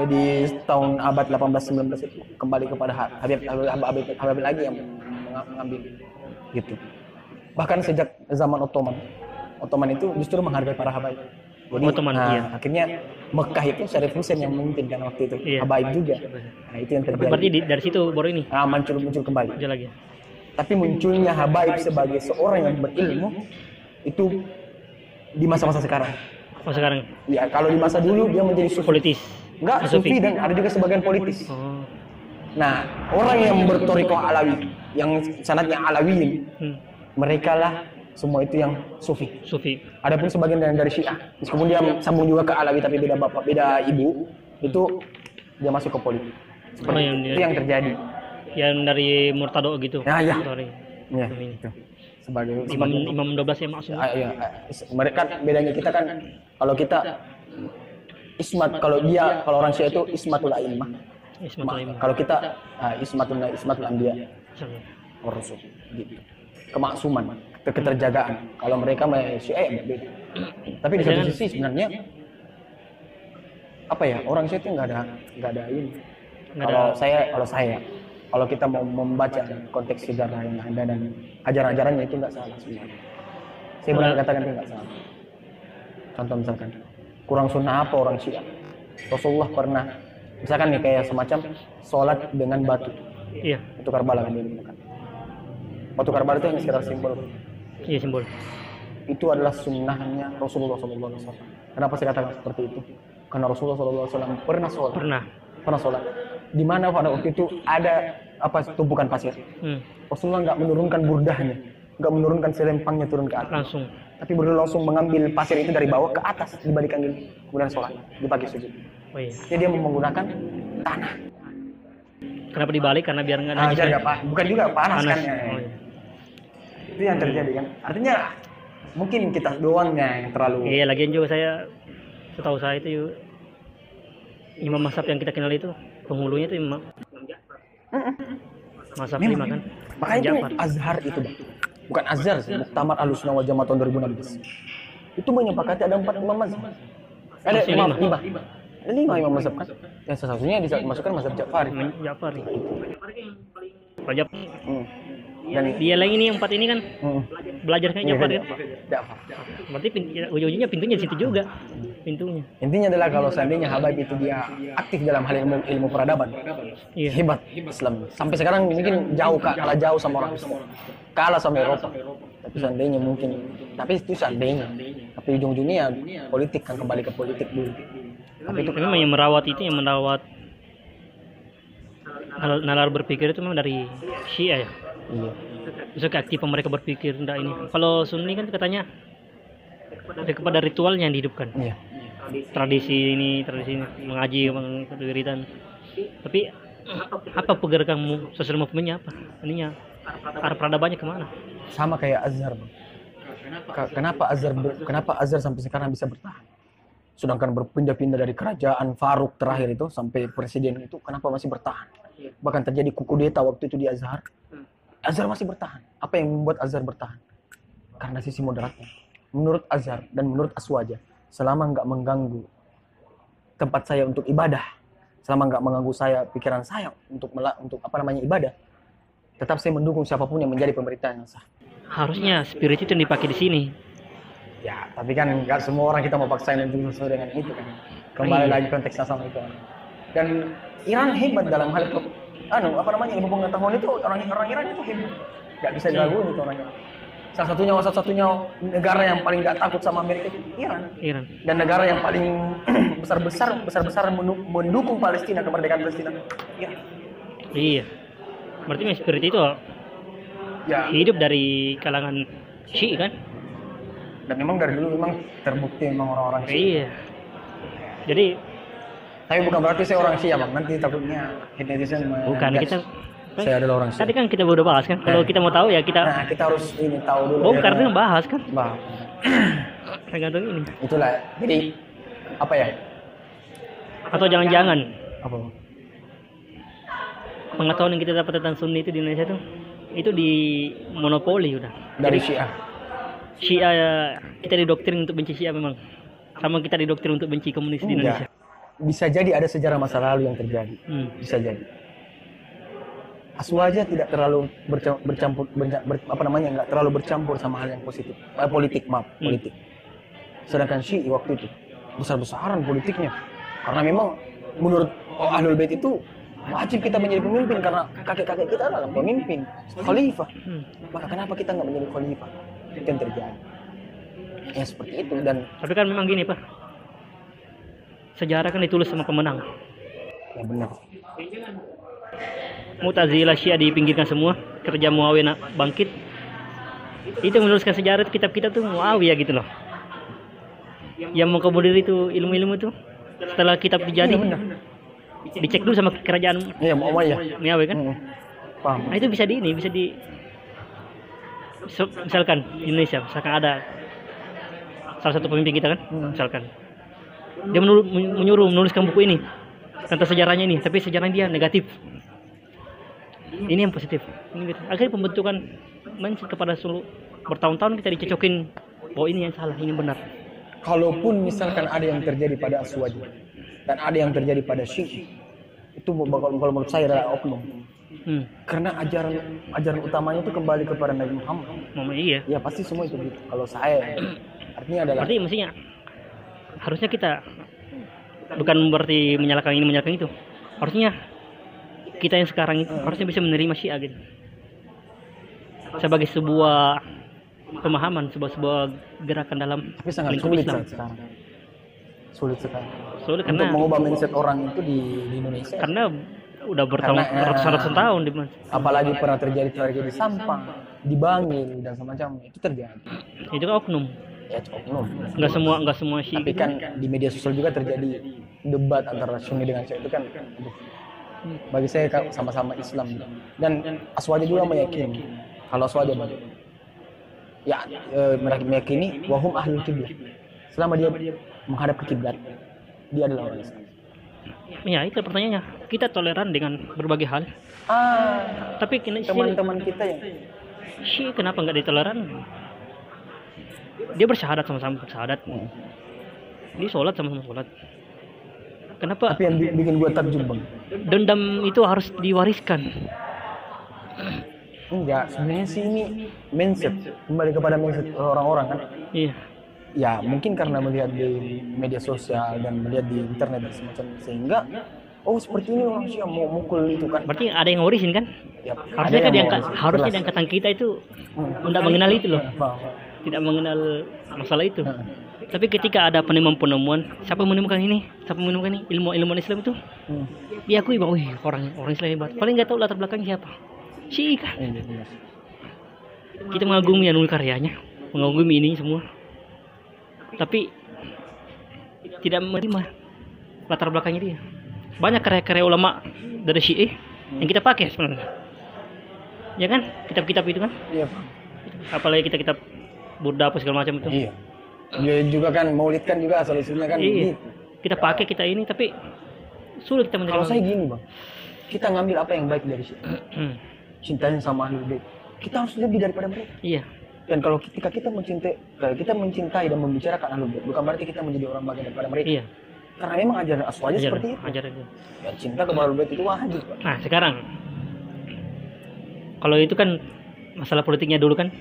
di tahun abad 18-19 itu kembali kepada Habib lagi yang mengambil gitu. Bahkan sejak zaman Ottoman itu justru menghargai para habaib. Jadi, akhirnya Mekah itu Syarif Husain yang memimpin kan waktu itu. Habaib juga. Nah, itu yang terjadi. Berarti dari situ baru ini. Muncul kembali. Lagi. Tapi munculnya habaib sebagai seorang yang berilmu itu di masa-masa sekarang. Sekarang. Ya, kalau di masa dulu dia menjadi sufi. Politis. Enggak, sufi dan ada juga sebagian politis. Nah, orang yang bertorikoh Alawi, yang sanadnya Alawiyin, mereka lah semua itu yang sufi. Adapun sebagian dari Syiah, meskipun dia sambung juga ke Alawi tapi beda bapak, beda ibu, itu dia masuk ke politik. Itu yang terjadi. Yang dari Murtado gitu. Ya. Sebagai imam 12 yang maksud. Mereka bedanya kita kan, kalau kita ismat, kalau orang Syiah itu ismatul a'immah. Kalau kita ismatul anbiya. Rasul gitu. Kemaksuman, keterjagaan. Kalau mereka Syiah berbeda. Tapi di satu sisi sebenarnya orang Syiah itu nggak ada ini. Kalau kita mau membaca konteks sejarah yang ada dan ajaran-ajarannya itu nggak salah sebenarnya. Saya benar katakan itu nggak salah. Contoh misalkan kurang sunnah apa orang Syiah? Rasulullah pernah misalkan nih kayak semacam sholat dengan batu. Iya. Itu Karbala kan dia gunakan. Batu Karbala itu hanya sekedar simbol. Iya, simbol. Itu adalah sunnahnya Rasulullah SAW. Kenapa saya katakan seperti itu? Karena Rasulullah SAW pernah sholat. Pernah sholat. Di mana pada waktu itu ada tumpukan pasir. Rasulullah nggak menurunkan burdahnya, nggak menurunkan selempangnya turun ke atas. Langsung. Tapi beliau langsung mengambil pasir itu dari bawah ke atas dibalikan gini, kemudian sholat di pagi sujud. Jadi dia menggunakan tanah. Kenapa dibalik? Karena biar nggak bukan juga panas. Kan ya. Itu yang terjadi kan. Artinya mungkin kita doangnya yang terlalu. Iya, lagian juga setahu saya itu imam mazhab yang kita kenal itu penghulunya itu imam mazhab 5 kan. Makanya itu Azhar itu Bang. bukan Azhar sih, Muktamar Ahlussunnah wal Jamaah tahun 2016. Itu menyepakati ada 4 imam mazhab. Ada imam 5. Ada 5 imam mazhab kan. Yang salah satunya dimasukkan mazhab Ja'fari. Ja'fari. Rajab. Dan dia lagi nih 4 ini kan belajar kayak Ja'far kan. Ja'far. Berarti ujung-ujungnya pintunya situ juga. Pintunya. Intinya adalah kalau seandainya Habaib itu dia aktif dalam hal ilmu peradaban, hebat Islam. Sampai sekarang mungkin kalah jauh sama orang Islam, kalah sama Eropa. Tapi seandainya mungkin, tapi itu seandainya. Tapi ujung-ujungnya politik kan, kembali ke politik dulu. Tapi itu memang yang merawat nalar berpikir itu memang dari Syiah ya. Iya. Justru keaktifan mereka berpikir enggak ini. Kalau Sunni kan katanya kepada ritualnya yang dihidupkan. Iya. Tradisi ini mengaji, wiridan. Tapi apa pergerakan sosial movementnya apa? Ininya arah peradabannya kemana? Sama kayak Azhar, Bang. Kenapa Azhar sampai sekarang bisa bertahan? Sedangkan berpindah-pindah dari kerajaan Faruk terakhir itu sampai presiden itu, kenapa masih bertahan? Bahkan terjadi kudeta waktu itu di Azhar. Azhar masih bertahan. Apa yang membuat Azhar bertahan? Karena sisi moderatnya. Menurut Azhar dan menurut Aswaja, selama nggak mengganggu tempat saya untuk ibadah, selama nggak mengganggu saya, pikiran saya untuk ibadah, tetap saya mendukung siapapun yang menjadi pemerintahan yang sah. Harusnya spirit itu yang dipakai di sini. Ya, tapi kan nggak semua orang kita mau paksain untuk sesuai dengan itu kan. Kembali lagi konteksnya sama itu. Dan Iran hebat dalam hal ilmu pengetahuan itu, orang Iran itu hebat. Nggak bisa diragukan itu orangnya. Salah satunya negara yang paling nggak takut sama Amerika itu Iran. Dan negara yang paling besar mendukung Palestina, kemerdekaan Palestina. Iya. Berarti spirit itu hidup dari kalangan Syiah kan? Dan memang dari dulu memang terbukti memang orang-orang Syiah. Iya. Jadi tapi bukan berarti saya orang Syiah, Bang. Nanti takutnya netizen bukan kita saya adalah orang Syiah. Tadi kan kita udah bahas kan. Kalau kita mau tahu ya kita harus tahu dulu. Oh, karena bahas kan. Bahas. Tergantung ini. Itulah. Jadi apa ya? Atau jangan-jangan apa? Pengetahuan yang kita dapat tentang Sunni itu di Indonesia tuh itu di monopoli udah. Dari Jadi, Syiah kita didoktrin untuk benci Syiah memang. Sama kita didoktrin untuk benci komunis di Indonesia. Bisa jadi ada sejarah masa lalu yang terjadi. Bisa jadi. Aswaja tidak terlalu nggak terlalu bercampur sama hal yang positif. Politik. Sedangkan Syiah waktu itu besar-besaran politiknya. Karena memang menurut Ahlul Bait itu wajib kita menjadi pemimpin karena kakek-kakek kita adalah pemimpin, khalifah. Maka kenapa kita nggak menjadi khalifah? Itu yang terjadi. Ya seperti itu. Dan tapi kan memang gini, Pak. Sejarah kan ditulis sama pemenang. Ya benar. Mu'tazilah Syiah dipinggirkan semua, kerja Muawiyah bangkit. Itu menuliskan sejarah kitab-kitab tuh Muawiyah gitu loh. Yang mengkomodir itu ilmu-ilmu itu setelah kitab dijadi. Dicek dulu sama kerajaan Muawiyah kan. Paham. Nah, itu bisa di misalkan di Indonesia, misalkan ada salah satu pemimpin kita kan, misalkan dia menyuruh menuliskan buku ini tentang sejarahnya ini, tapi sejarahnya dia negatif. Ini yang positif. Ini gitu. Akhirnya pembentukan mindset kepada seluruh bertahun-tahun kita dicocokin bahwa ini yang salah, ini yang benar. Kalaupun misalkan ada yang terjadi pada Aswaji dan ada yang terjadi pada Syiah, itu kalau menurut saya adalah oknum. Karena ajaran utamanya itu kembali kepada Nabi Muhammad. Iya. Ya pasti semua itu gitu. Kalau saya artinya adalah. Berarti mestinya harusnya kita bukan berarti menyalahkan ini menyalahkan itu. Harusnya kita yang sekarang itu harusnya bisa menerima Syiah gitu. Sebagai sebuah pemahaman, sebuah gerakan dalam tapi sangat sulit sekarang. Sulit sekali. Sulit karena untuk mengubah mindset orang itu di Indonesia. Karena udah ratusan tahun di apalagi pernah terjadi Sampang, di Bangil dan semacamnya itu terjadi. Itu kan oknum. Ya oknum. Enggak semua Syiah. Tapi kan di media sosial juga terjadi debat antara Sunni dengan Syiah itu kan. Bagi saya sama-sama Islam dan Aswaja juga meyakini kalau Aswaja meyakini wahum ahlul kiblat, selama dia menghadap ke kiblat dia adalah orang Islam. Ya itu pertanyaannya, kita toleran dengan berbagai hal. Tapi teman-teman kita yang Syiah kenapa nggak ditoleran? Dia bersyahadat sama-sama bersyahadat. Dia sholat sama-sama sholat. Kenapa? Tapi yang bikin gue takjub bang, dendam itu harus diwariskan? Enggak, sebenarnya sih ini mindset, kembali kepada mindset orang-orang kan. Iya. Ya mungkin karena melihat di media sosial dan melihat di internet dan semacam, sehingga oh seperti ini orang Syiah mau mukul itu kan. Berarti ada yang ngurisin kan? Ya, Harusnya kan harusnya di angkatan kita itu tidak mengenal itu loh. Tidak mengenal masalah itu. Tapi ketika ada penemuan-penemuan, siapa menemukan ini? Siapa menemukan ini? Ilmu Islam itu diakui bahwa orang Islam hebat. Paling nggak tahu latar belakangnya siapa. Syiah kan. Kita mengagumi Nurul karyanya, mengagumi ini semua. Tapi tidak menerima latar belakangnya dia. Banyak karya-karya ulama dari Syiah yang kita pakai sebenarnya. Ya kan? Kitab-kitab itu kan? Iya. Apalagi kitab Burda apa segala macam itu. Iya. Dia juga kan Maulid kan juga asal usulnya kan. Iya. Kita pakai kita ini tapi sulit kita menerima. Kalau saya gini bang, kita ngambil apa yang baik dari Syiah. Cintanya sama Ahlul Bait. Kita harus lebih daripada mereka. Iya. Dan kalau ketika kita mencintai dan membicarakan Ahlul Bait, bukan berarti kita menjadi orang bagian daripada mereka. Iya. Karena memang ajaran aswanya seperti itu. Ajaran itu. Ya, cinta kepada Ahlul Bait itu wajib. Nah sekarang, kalau itu kan masalah politiknya dulu kan.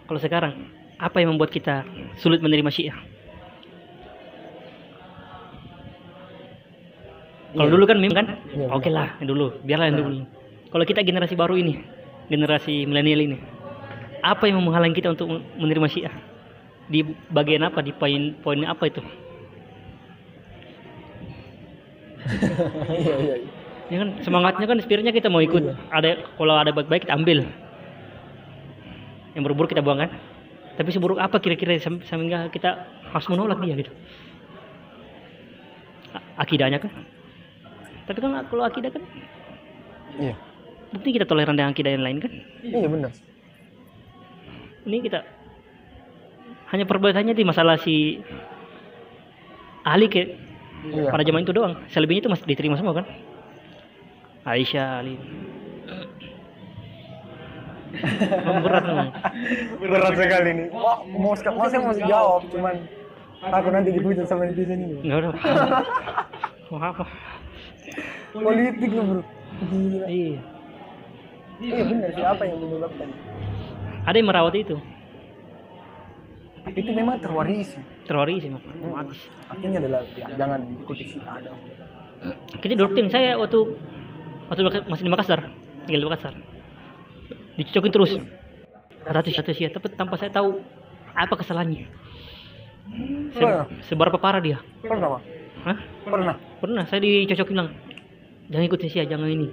Kalau sekarang, apa yang membuat kita sulit menerima Syiah? Kalau dulu kan memang kan, oke lah dulu, biarlah yang dulu. Kalau kita generasi baru ini, generasi milenial ini, apa yang menghalangi kita untuk menerima Syiah? Di bagian apa? Di poin apa itu? Iya. Ya kan semangatnya kan, spiritnya kita mau ikut. Ada kalau ada baik-baik kita ambil, yang buruk-buruk kita buang kan. Tapi seburuk apa kira-kira sehingga kita harus menolak dia gitu? Akidahnya kan. Tapi kan kalau akidah kan, Iya. bukti kita toleran dengan akidah yang lain kan. Iya benar. Ini kita hanya perbedaannya di masalah si Ali ke pada zaman itu doang. Selebihnya itu masih diterima semua kan. Aisyah, Ali. Berat memang. Berat sekali nih. Saya mau jawab, cuman aku nanti dihujat sama netizen ini. Enggak ada. Apa? Politik loh bro. Gila. Iya. Iya benar sih, apa yang menyebabkan? Ada yang merawat itu. Itu memang terwarisi. Terwarisi otomatis. Artinya adalah ya, jangan ikuti si ada. Kita doktrin saya waktu masih di Makassar, tinggal di Makassar. Dicocokin terus. Satu Syiah, tapi tanpa saya tahu apa kesalahannya. Seberapa parah dia? Pernah, Pak? Hah? Pernah. Saya dicocokin bilang, jangan ikutin Syiah, jangan ini.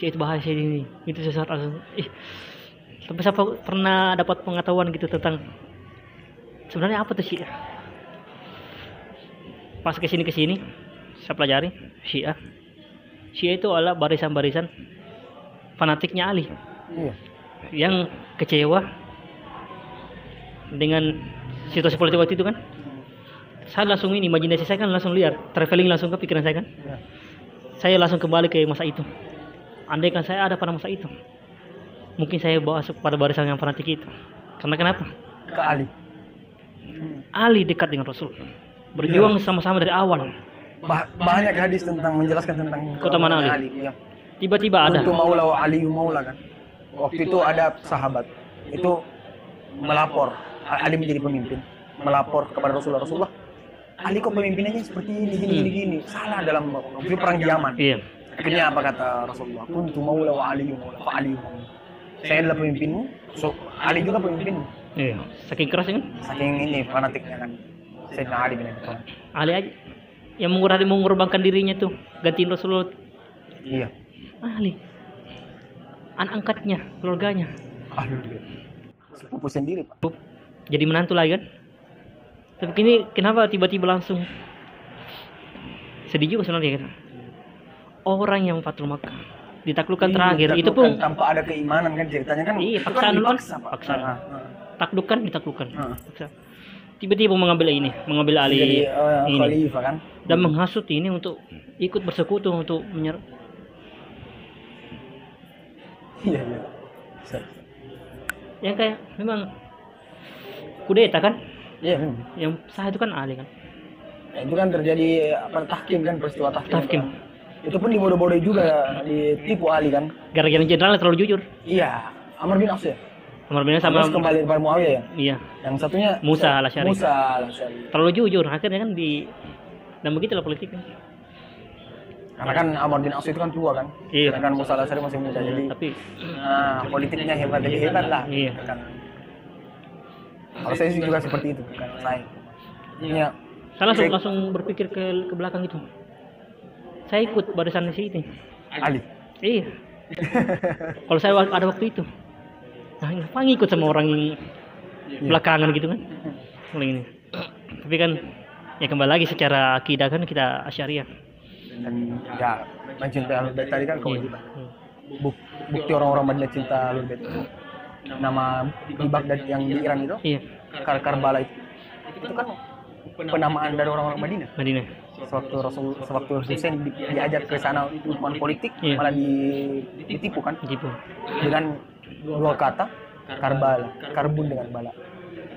Syiah itu bahaya, Syiah ini. Itu sesat. Tapi saya pernah dapat pengetahuan gitu tentang sebenarnya apa tuh Syiah. Pas kesini saya pelajari Syiah. Syiah itu adalah barisan-barisan fanatiknya Ali. Iya. Yang kecewa dengan situasi politik waktu itu kan. Saya langsung ini, imajinasi saya kan langsung liar, traveling langsung ke pikiran saya kan. Ya. Saya langsung kembali ke masa itu. Andai kan saya ada pada masa itu, mungkin saya bawa pada barisan yang fanatik itu. Karena kenapa? Ke Ali. Ali dekat dengan Rasul, berjuang sama-sama dari awal. Banyak hadis tentang menjelaskan tentang Kota mana Ali? Ya. Tiba-tiba ada. Untuk Maula wa Ali Maula kan. Waktu itu ada sahabat itu melapor, Ali menjadi pemimpin, melapor kepada Rasulullah. Ali kok pemimpinannya seperti ini, gini. Salah dalam perang di Yaman. Iya. Akhirnya apa kata Rasulullah? Kuntu Maula wa Ali Maula, fa Ali Maula. Saya adalah pemimpinmu, so Ali juga pemimpinmu. Iya. Saking keras kan? Saking ini fanatiknya kan. Sayyidina Ali bin Abi Thalib. Ali aja yang mengorbankan dirinya tuh gantiin Rasulullah. Iya. Ali. Anak angkatnya, keluarganya. Sepupu sendiri, Pak. Jadi menantu lagi kan? Tapi ini kenapa tiba-tiba langsung sedih juga sebenarnya kan? Orang yang Fathul Makkah ditaklukkan terakhir itu pun tanpa ada keimanan kan ceritanya kan. Iya, paksaan dulu kan. Paksa. Taklukkan ditaklukkan. Paksa. Tiba-tiba mengambil Ali Jadi, ini khalifah kan. dan menghasut ini untuk ikut bersekutu untuk Iya. yang kayak memang kudeta kan? Iya. Yang sah itu kan Ali kan? Ya, itu kan terjadi tahkim kan, peristiwa tahkim. Tahkim. Itu pun dibodoh-bodoh juga, ditipu Ali kan. Gara-gara jenderal terlalu jujur. Iya, Amr bin As ya. Amr bin As sama kembali kepada Muawiyah ya. Iya. Yang satunya Musa al-Asy'ari. Terlalu jujur, akhirnya kan dan begitulah politiknya. Karena kan Amr bin As itu kan tua kan. Iya. Sedangkan Musa al-Asy'ari masih muda, jadi tapi politiknya lebih hebat lah. Iya. Kan. Kalau saya sih juga seperti itu kan. Saya langsung berpikir ke belakang itu. Saya ikut barisan di sini. Ali. Iya. Kalau saya ada waktu itu, nah ngapain ikut sama orang yang belakangan gitu kan? Ini. Tapi kan ya kembali lagi secara akidah kan kita Asy'ariyah. Dan ya mencintai Ahlul Bait tadi kan kewajiban. Bukti orang-orang Madinah cinta Ahlul Bait. Nama di Baghdad yang di Iran itu, iya. Karbala itu kan penamaan dari orang-orang Madinah. Sewaktu Husain diajak ke sana hubungan politik, iya. Malah ditipu kan? Ditipu. Dengan dua kata, Karbala, karbun dengan bala.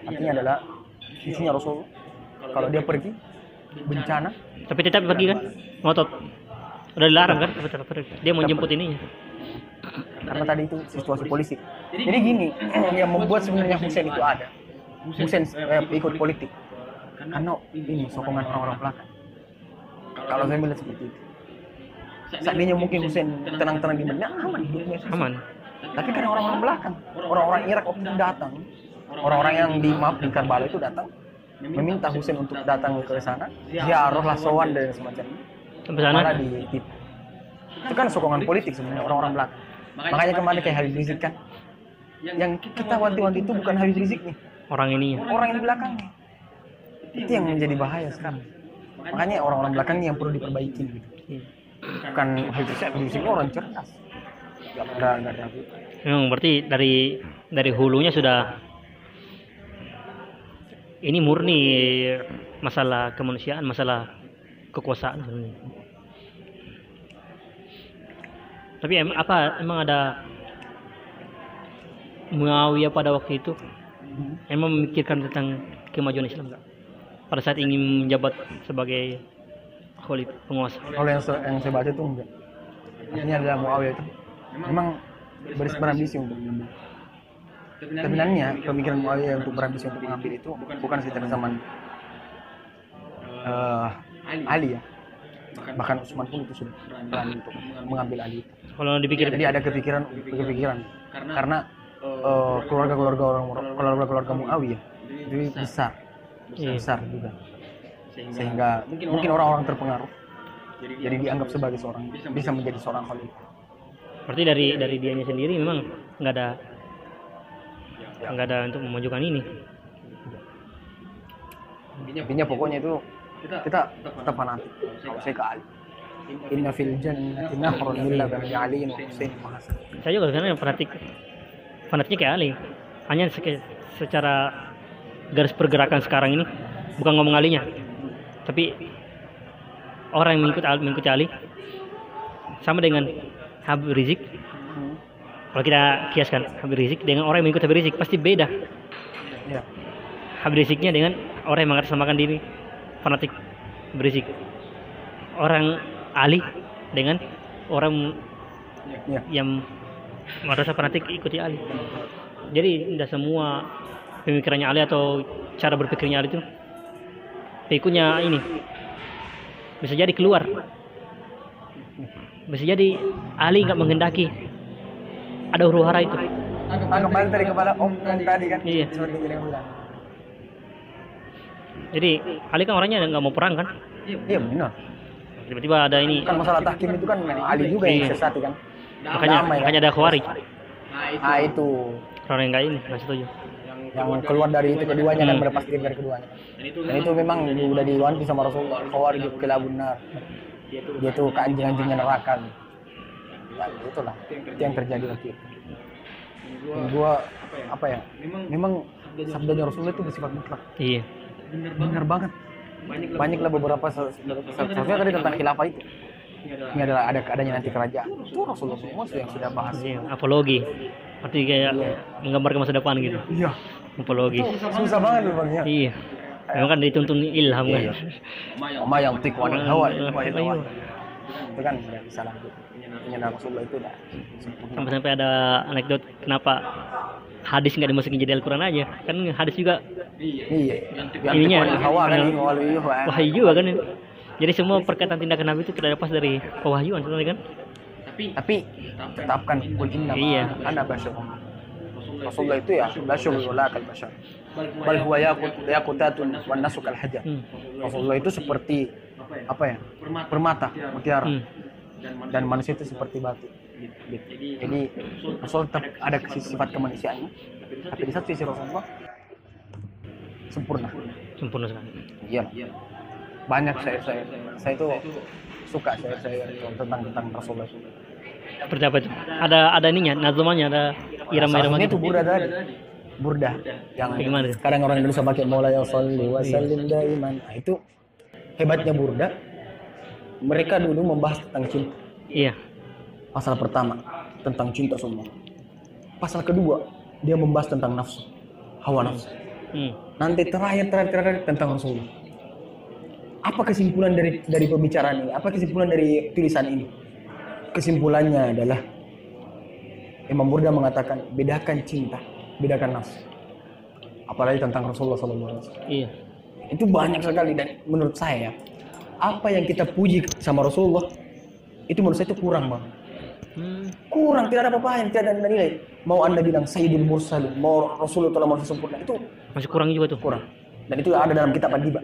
Artinya adalah isinya Rasul kalau dia pergi bencana. Tapi tetap pergi kan? Ngotot. Udah dilarang kan? Tetap pergi. Dia mau jemput ininya. Karena tadi itu situasi polisi. Jadi gini, yang membuat sebenarnya Husain itu ada. Husain ikut politik. Karena ini sokongan orang-orang belakang. Kalau saya melihat seperti itu. Seandainya mungkin Husain tenang-tenang di Madinah, aman hidupnya. Aman. Tapi kan orang-orang belakang, orang-orang Irak waktu itu datang, orang-orang yang di Karbala itu datang, meminta Husain untuk datang ke sana, ziarah sowan dan semacamnya. Malah ditipu. Itu kan sokongan politik sebenarnya orang-orang belakang. Makanya kemarin kayak Habib Rizik kan, yang kita wanti-wanti itu bukan Habib Rizik nih, orang ini, orang yang di belakangnya. Itu yang menjadi bahaya sekarang. Makanya orang-orang belakangnya yang perlu diperbaiki gitu. Bukan Habib Rizik orang cerdas. Enggak ada. Memang berarti dari hulunya sudah ini murni masalah kemanusiaan, masalah kekuasaan sebenarnya. Tapi emang ada Muawiyah pada waktu itu emang memikirkan tentang kemajuan Islam enggak? Pada saat ingin menjabat sebagai khalifah penguasa. Kalau yang saya baca itu enggak. Artinya adalah Muawiyah itu memang berambisi untuk mengambil. Sebenarnya pemikiran Muawiyah untuk berambisi untuk mengambil itu bukan sejak zaman Ali ya. Bahkan Utsman pun itu sudah berani untuk mengambil Ali. Kalau dipikir, jadi ada kepikiran karena keluarga Muawiyah itu besar juga, sehingga mungkin orang-orang terpengaruh, jadi dianggap sebagai bisa menjadi seorang khalifah. Berarti dari dianya sendiri memang nggak ada untuk memajukan ini. Intinya pokoknya itu kita tetap fanatik. Kalau saya ke Ali. Inna fil jannati nahrun illa bani Ali wa Husain Hasan. Saya juga karena fanatiknya kayak Ali. Hanya secara garis pergerakan sekarang ini bukan ngomong alinya. Tapi orang yang mengikuti Ali sama dengan Habib Rizik. Kalau kita kiaskan Habib Rizik dengan orang yang mengikuti Habib Rizik pasti beda. Ya. Habib Riziknya dengan orang yang mengatasnamakan diri fanatik Habib Rizik. Orang Ali dengan orang yang merasa fanatik ikuti Ali. Jadi tidak semua pemikirannya Ali atau cara berpikirnya Ali itu pengikutnya ini bisa jadi keluar. Bisa jadi Ali nggak menghendaki ada huru hara itu. Kembali dari kepala Om tadi kan. Iya. Jadi Ali kan orangnya nggak mau perang kan? Iya benar. Tiba-tiba ada ini. Kan masalah tahkim itu kan Ali juga yang sesat kan. Makanya ada Khawarij. Ah itu. Orang yang nggak ini nggak setuju. Yang keluar dari itu keduanya kan berlepas diri dari keduanya. Dan itu memang udah diwanti sama Rasulullah. Khawarij itu kelabun nar. Dia tuh keanjing-anjingnya neraka. Ya itulah. Itu yang terjadi waktu itu. Gua apa ya? Memang sabdanya Rasulullah itu bersifat mutlak. Iya. Benar banget. Banyaklah beberapa seharusnya tadi tentang khilafah itu. ini adalah adanya nanti kerajaan. Itu Rasulullah semua yang sudah bahas. Iya, apologi. Arti kayak menggambarkan masa depan gitu. Iya. Apologi. Susah banget Bang ya. Iya. Memang kan dituntun ilham kan. Oma yang tik wanil hawa. Itu kan nggak bisa lanjut. Penyandang Rasulullah itu udah Sampai ada anekdot kenapa hadis nggak dimasukin jadi Al-Quran aja. Kan hadis juga ininya wahyu kan. Jadi semua perkataan tindakan Nabi itu tidak lepas dari pewahyuan sebenarnya kan. Tapi tetapkan kul inna ana basyar. Rasulullah itu ya basyar wala kal basyar. Bal huwa yaqutatun wan nasu kal hajar. Rasulullah itu seperti apa ya? Permata, mutiara. Dan manusia itu seperti batu. Jadi Rasul tetap ada sifat kemanusiaan, tapi di satu sisi Rasulullah sempurna sekali. Iya. Banyak saya itu suka saya tentang Rasulullah. Seperti apa itu? Ada ininya, nazmannya, ada irama-irama gitu. Itu burda yang gimana? Kadang orang Indonesia pakai Maula ya sholli wa sallim daiman. Nah, itu hebatnya burda. Mereka dulu membahas tentang cinta. Iya. Pasal pertama tentang cinta semua. Pasal kedua dia membahas tentang nafsu, hawa nafsu. Nanti terakhir tentang Rasulullah. Apa kesimpulan dari pembicaraan ini? Apa kesimpulan dari tulisan ini? Kesimpulannya adalah Imam Burda mengatakan bedakan cinta, bedakan nafsu. Apalagi tentang Rasulullah SAW. Iya. Itu banyak sekali dan menurut saya apa yang kita puji sama Rasulullah itu menurut saya itu kurang Bang. Kurang, tidak ada apa-apa, tidak ada nilai. Mau Anda bilang Sayyidul Mursalin, mau Rasulullah telah manusia sempurna, itu masih kurang juga tuh. Kurang. Dan itu ada dalam kitab Ad-Diba.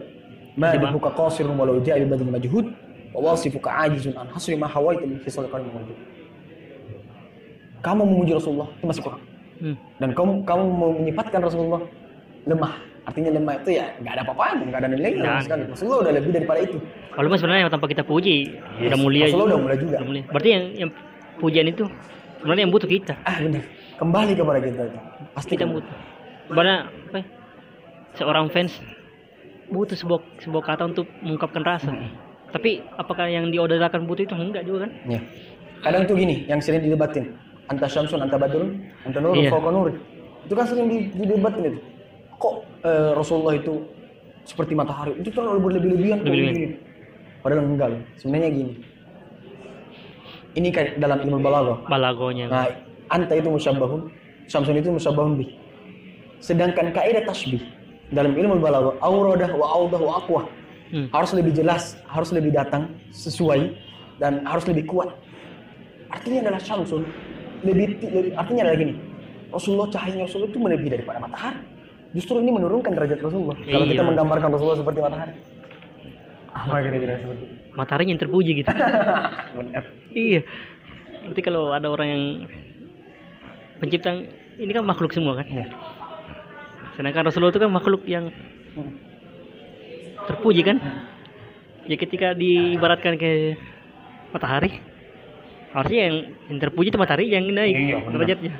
Ma'rifuka qasirun walau ja'i badal majhud wa wasifuka ajizun an hasri ma hawaitu min fisal qalim mawjud. Kamu memuji Rasulullah itu masih kurang. Dan kamu menyifatkan Rasulullah lemah. Artinya lemah itu ya nggak ada apa-apa, nggak ada nilai sama sekali. Rasulullah udah lebih daripada itu. Kalau mas sebenarnya tanpa kita puji, udah mulia. Rasulullah udah mulia juga. Berarti yang pujian itu sebenarnya yang butuh kita. Benar. Kembali kepada kita. Pasti kita butuh. Karena seorang fans butuh sebuah kata untuk mengungkapkan rasa. Tapi apakah yang diodolakan butuh itu enggak juga kan? Iya. Kadang tuh gini, yang sering didebatin, anta syamsun, anta badrun, anta nurun, fawqa nur. Itu kan sering didebatin itu. Kok Rasulullah itu seperti matahari? Itu terlalu berlebih-lebihan. Padahal enggak loh. Sebenarnya gini. Ini kan dalam ilmu balagonya. Nah, anta itu musyabbahun, syamsun itu musyabbahun bih. Sedangkan kaidah tasbih dalam ilmu balaghah auradah wa audah wa aqwa. Harus lebih jelas, harus lebih datang sesuai dan harus lebih kuat. Artinya adalah syamsun artinya adalah gini. Rasulullah, cahayanya Rasulullah itu melebihi daripada matahari. Justru ini menurunkan derajat Rasulullah. Kalau kita menggambarkan Rasulullah seperti matahari. Apa kira-kira seperti itu? Matahari yang terpuji gitu. Iya. Nanti kalau ada orang yang pencipta ini kan makhluk semua kan. Sedangkan Rasulullah itu kan makhluk yang terpuji kan. Ya ketika diibaratkan ke matahari, harusnya yang terpuji itu matahari yang naik derajatnya.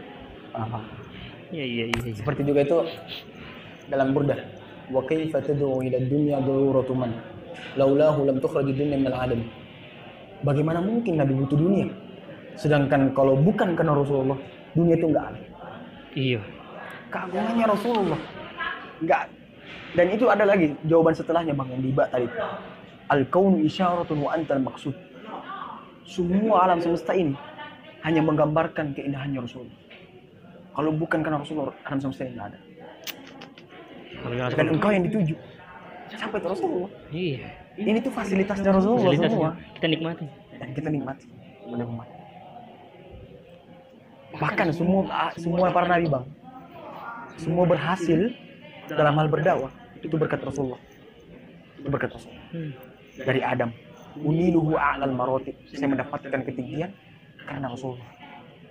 Iya. Seperti juga itu dalam Burda. Wa kaifa tad'u ila dunya daruratu man laulahu lam tukhraj dunya min al-'adam. Bagaimana mungkin Nabi butuh dunia? Sedangkan kalau bukan karena Rasulullah, dunia itu enggak ada. Iya. Keagungannya Rasulullah enggak. Dan itu ada lagi jawaban setelahnya Bang yang dibak tadi. Al-kaunu isyaratun wa antal maqsud. Semua alam semesta ini hanya menggambarkan keindahannya Rasulullah. Kalau bukan karena Rasulullah, alam semesta ini enggak ada. Dan engkau yang dituju sampai ke Rasulullah. Iya. Ini tuh fasilitasnya Rasulullah semua. Kita nikmati. Dan kita nikmati. Bahkan semua para nabi Bang, semua berhasil dalam hal berdakwah itu berkat Rasulullah. Itu berkat Rasulullah. Dari Adam, uniluhu a'lal maratib. Saya mendapatkan ketinggian karena Rasulullah.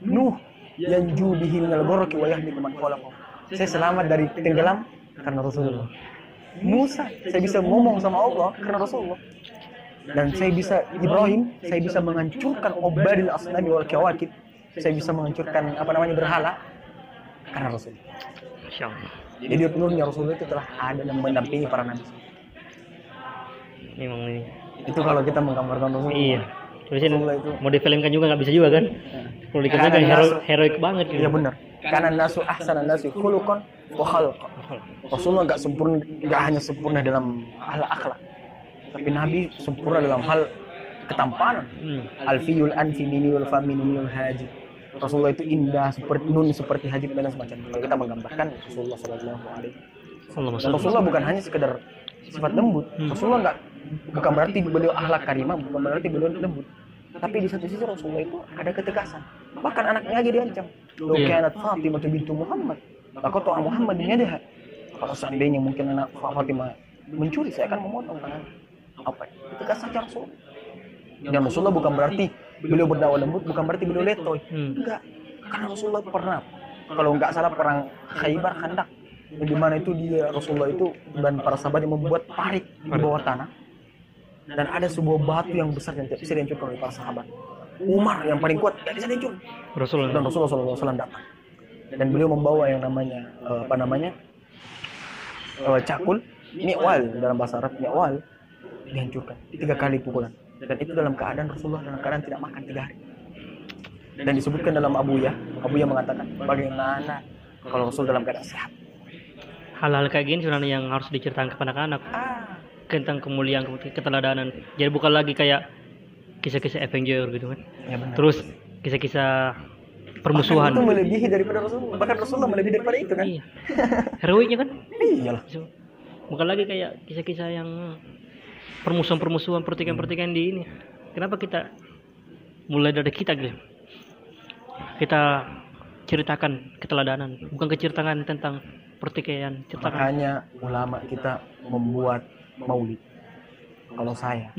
Nuh yanju bihi minal gharqi wa yahdi man khalaqa. Saya selamat dari tenggelam karena Rasulullah. Musa, saya bisa ngomong sama Allah karena Rasulullah. Dan saya bisa Ibrahim, saya bisa menghancurkan ubadil asnami wal kawakib. Saya bisa menghancurkan berhala karena Rasulullah. Masyaallah. Jadi nurnya Rasulullah itu telah ada dan mendampingi para nabi. Memang ini. Itu kalau kita menggambarkan Rasulullah. Iya. Terus mau difilmkan juga nggak bisa juga kan? Kalau dikatakan heroik banget gitu. Iya benar. Karena nasu ahsanan nasi khuluqan wa khalqa. Rasulullah nggak sempurna, nggak hanya sempurna dalam hal akhlak, tapi Nabi sempurna dalam hal ketampanan. Alfiyul anfi minul faminul haji. Rasulullah itu indah seperti nun seperti hajib dan semacamnya. Kalau kita menggambarkan Rasulullah Sallallahu Alaihi Wasallam. Rasulullah bukan hanya sekedar sifat lembut. Rasulullah bukan berarti beliau akhlak karimah, bukan berarti beliau lembut. Tapi di satu sisi Rasulullah itu ada ketegasan. Bahkan anaknya aja diancam. Lo kanat Fatimah bintu Muhammad, maka toa Muhammad dia. Kalau seandainya mungkin anak Fatimah mencuri, saya akan memotong tangan. Apa? Tegas saja Rasulullah. Dan Rasulullah bukan berarti beliau berdakwah lembut, bukan berarti beliau letoy. Enggak. Karena Rasulullah pernah, kalau enggak salah perang Khaybar Khandak, di mana itu dia Rasulullah itu dan para sahabat yang membuat parit di bawah tanah. Dan ada sebuah batu yang besar yang tidak bisa dihancurkan oleh para sahabat. Umar yang paling kuat tidak bisa dihancurkan. Dan Rasulullah SAW datang. Dan beliau membawa yang namanya cakul, mi'wal dalam bahasa Arab, mi'wal dihancurkan 3 kali pukulan. Dan itu dalam keadaan Rasulullah dalam keadaan tidak makan 3 hari. Dan disebutkan dalam Abu Ya mengatakan bagaimana kalau Rasul dalam keadaan sehat. Hal-hal kayak gini sebenarnya yang harus diceritakan kepada anak-anak tentang kemuliaan, keteladanan. Jadi bukan lagi kayak kisah-kisah Avenger gitu kan. Ya, terus kisah-kisah permusuhan. Bahkan itu melebihi daripada Rasulullah. Bahkan Rasulullah melebihi daripada itu kan. Iya. Heroiknya kan? Iyalah. Bukan lagi kayak kisah-kisah yang permusuhan, pertikaian di ini. Kenapa kita mulai dari kita gitu? Kita ceritakan keteladanan, bukan keceritakan tentang pertikaian. Makanya ulama kita membuat maulid. Kalau saya,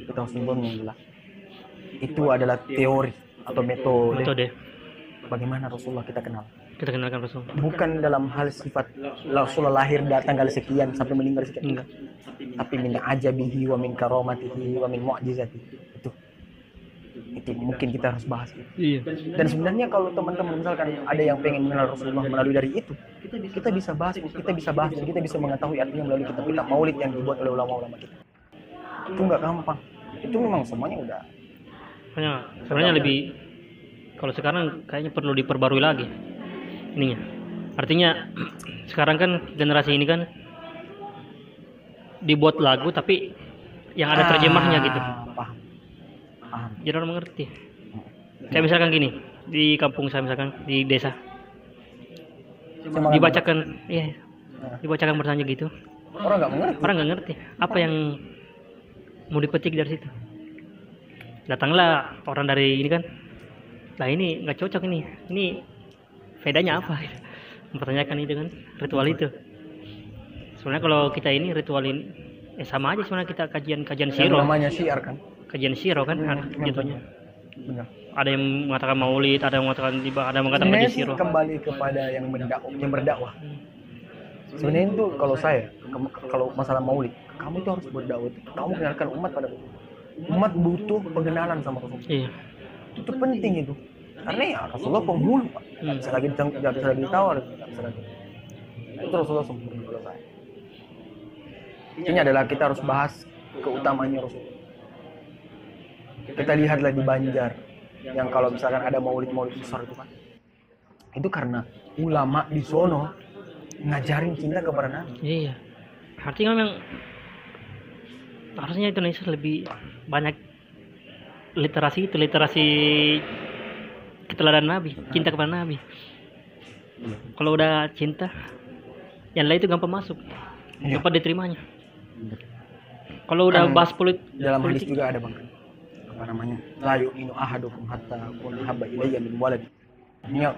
kita harus membuat itu adalah teori atau metode. Bagaimana Rasulullah kita kenal. Kita kenalkan Rasul. Bukan dalam hal sifat Rasulullah lahir datang kali sekian sampai meninggal sekian. Enggak. Tapi min ajabihi wa min karamatihi wa min mu'jizatihi. Itu mungkin kita harus bahas itu. Iya. Dan sebenarnya kalau teman-teman misalkan ada yang pengen mengenal Rasulullah melalui dari itu, kita bisa bahas dan kita bisa mengetahui artinya melalui kitab-kitab maulid yang dibuat oleh ulama-ulama kita. Itu nggak gampang. Itu memang semuanya udah. Sebenarnya lebih, kalau sekarang kayaknya perlu diperbarui lagi ininya. Artinya sekarang kan generasi ini kan dibuat lagu tapi yang ada terjemahnya gitu. Paham. Jadi orang mengerti. Kayak misalkan gini, di kampung saya misalkan di desa dibacakan, dibacakan bertanya gitu. Orang nggak ngerti apa yang mau dipetik dari situ. Datanglah orang dari ini kan, lah ini nggak cocok ini bedanya apa? Mempertanyakan itu kan, ritual itu. Sebenarnya kalau kita ini ritual ini sama aja sebenarnya kita kajian siro. Namanya syiar kan? Kajian siro kan, jatuhnya. Benar. Ada yang mengatakan maulid, ada yang mengatakan tiba, ada yang mengatakan kajian siro. Kembali kepada yang berdakwah. Sebenarnya itu kalau saya, kalau masalah maulid, kamu itu harus berdakwah. Kamu kenalkan umat pada umat butuh pengenalan sama Rasulullah. Iya. Itu penting itu. Karena ya Rasulullah penghulu, Pak. Nggak bisa lagi ditawar, nggak bisa lagi. Itu Rasulullah sempurna kalau saya. Ini adalah kita harus bahas keutamaannya Rasulullah. Kita lihatlah di Banjar, yang kalau misalkan ada maulid besar itu kan, itu karena ulama di sono ngajarin cinta kepada Nabi. Iya. Artinya memang harusnya Indonesia lebih banyak literasi keteladanan Nabi, cinta kepada Nabi. Kalau udah cinta, yang lain itu gampang masuk, gampang diterimanya. Kalau udah bahas dalam hadis juga ada bang, apa namanya? La yu'minu ahadukum hatta akuna habba ilayya min waladi. Ini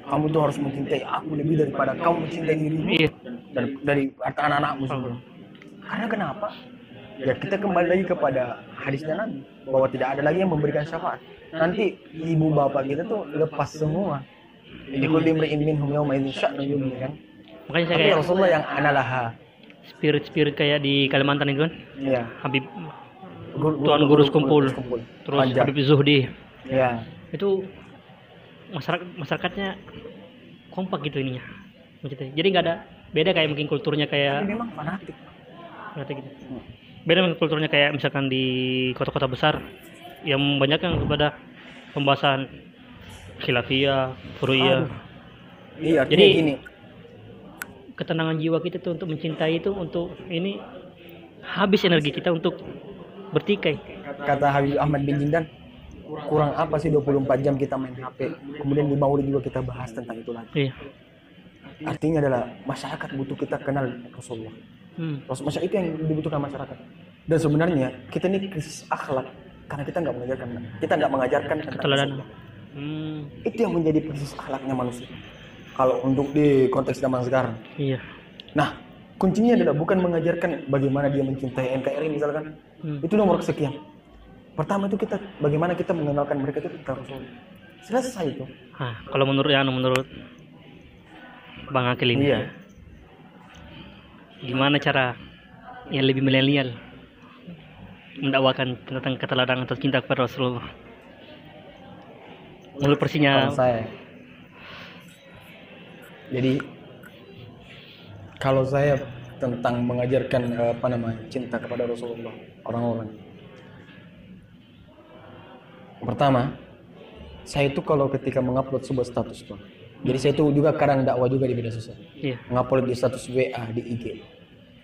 kamu tuh harus mencintai aku lebih daripada kamu mencintai dirimu dan dari anak-anakmu semua. Karena kenapa? Ya kita kembali lagi kepada hadisnya Nabi bahwa tidak ada lagi yang memberikan syafaat. Nanti ibu bapak kita tuh lepas semua. Jadi kulli imri'in minhum yawma idzin sya'nu yughni kan. Makanya saya kayak Rasulullah yang analaha. Spirit kayak di Kalimantan itu kan. Iya. Habib Tuan Guru Sekumpul. Terus Panjang. Habib Zuhdi. Iya. Itu masyarakatnya kompak gitu ininya. Jadi nggak ada beda kayak mungkin kulturnya kayak. Tapi memang fanatik. Gitu. Beda dengan kulturnya kayak misalkan di kota-kota besar yang membanyakkan kepada pembahasan khilafiyah, furu'iyah. Iya, Jadi gini. ketenangan jiwa kita tuh untuk mencintai itu, untuk ini habis energi kita untuk bertikai. Kata Habib Ahmad bin Jindan, kurang apa sih 24 jam kita main HP, kemudian di Maulid juga kita bahas tentang itu lagi. Iya. Artinya adalah masyarakat butuh kita kenal Rasulullah. Masyarakat itu yang dibutuhkan masyarakat. Dan sebenarnya kita ini krisis akhlak karena kita nggak mengajarkan tentang Keteladanan. Itu yang menjadi krisis akhlaknya manusia. Kalau untuk di konteks zaman sekarang. Iya. Nah, kuncinya adalah bukan mengajarkan bagaimana dia mencintai NKRI misalkan. Itu nomor sekian. Pertama itu kita bagaimana kita mengenalkan mereka itu tentang Rasulullah. Selesai itu. Kalau menurut Bang Akil ini, iya, gimana cara yang lebih milenial mendakwakan tentang keteladanan atau cinta kepada Rasulullah? Menurut versinya saya. Jadi kalau saya tentang mengajarkan cinta kepada Rasulullah orang-orang. Pertama, saya itu kalau ketika mengupload sebuah status tuh. Jadi saya itu juga kadang dakwah juga di media sosial. Iya. Ngupload di status WA, di IG.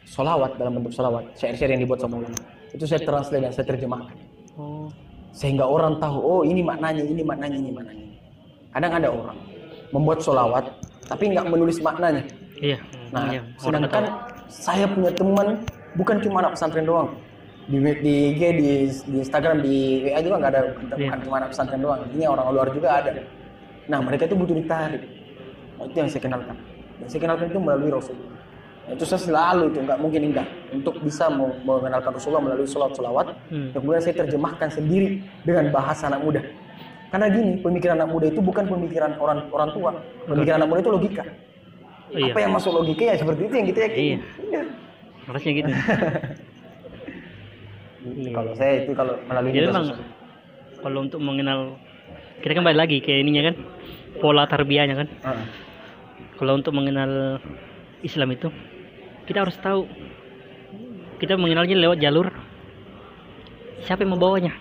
Sholawat dalam bentuk sholawat, syair-syair yang dibuat sama ulama. Itu saya translate dan saya terjemahkan. Sehingga orang tahu, oh ini maknanya. Kadang ada orang membuat sholawat, tapi nggak menulis maknanya. Iya. Nah, sedangkan saya punya teman bukan cuma anak pesantren doang. Di IG, di Instagram, di WA juga nggak ada, bukan cuma anak pesantren doang. Artinya orang luar juga ada. Nah, mereka itu butuh ditarik. Nah, itu yang saya kenalkan. Yang saya kenalkan itu melalui Rasulullah. Nah, itu saya selalu itu nggak mungkin enggak untuk bisa mengenalkan Rasulullah melalui sholawat. Kemudian saya terjemahkan sendiri dengan bahasa anak muda. Karena gini, pemikiran anak muda itu bukan pemikiran orang tua. Pemikiran anak muda itu logika. Iya. Apa yang masuk logika ya seperti itu yang kita yakin. Iya. Harusnya gitu. Kalau saya itu kalau melalui jadi memang kalau untuk mengenal, kita kan balik lagi ke ininya kan, pola tarbiyahnya kan. Kalau untuk mengenal Islam itu kita harus tahu, kita mengenalnya lewat jalur siapa yang membawanya.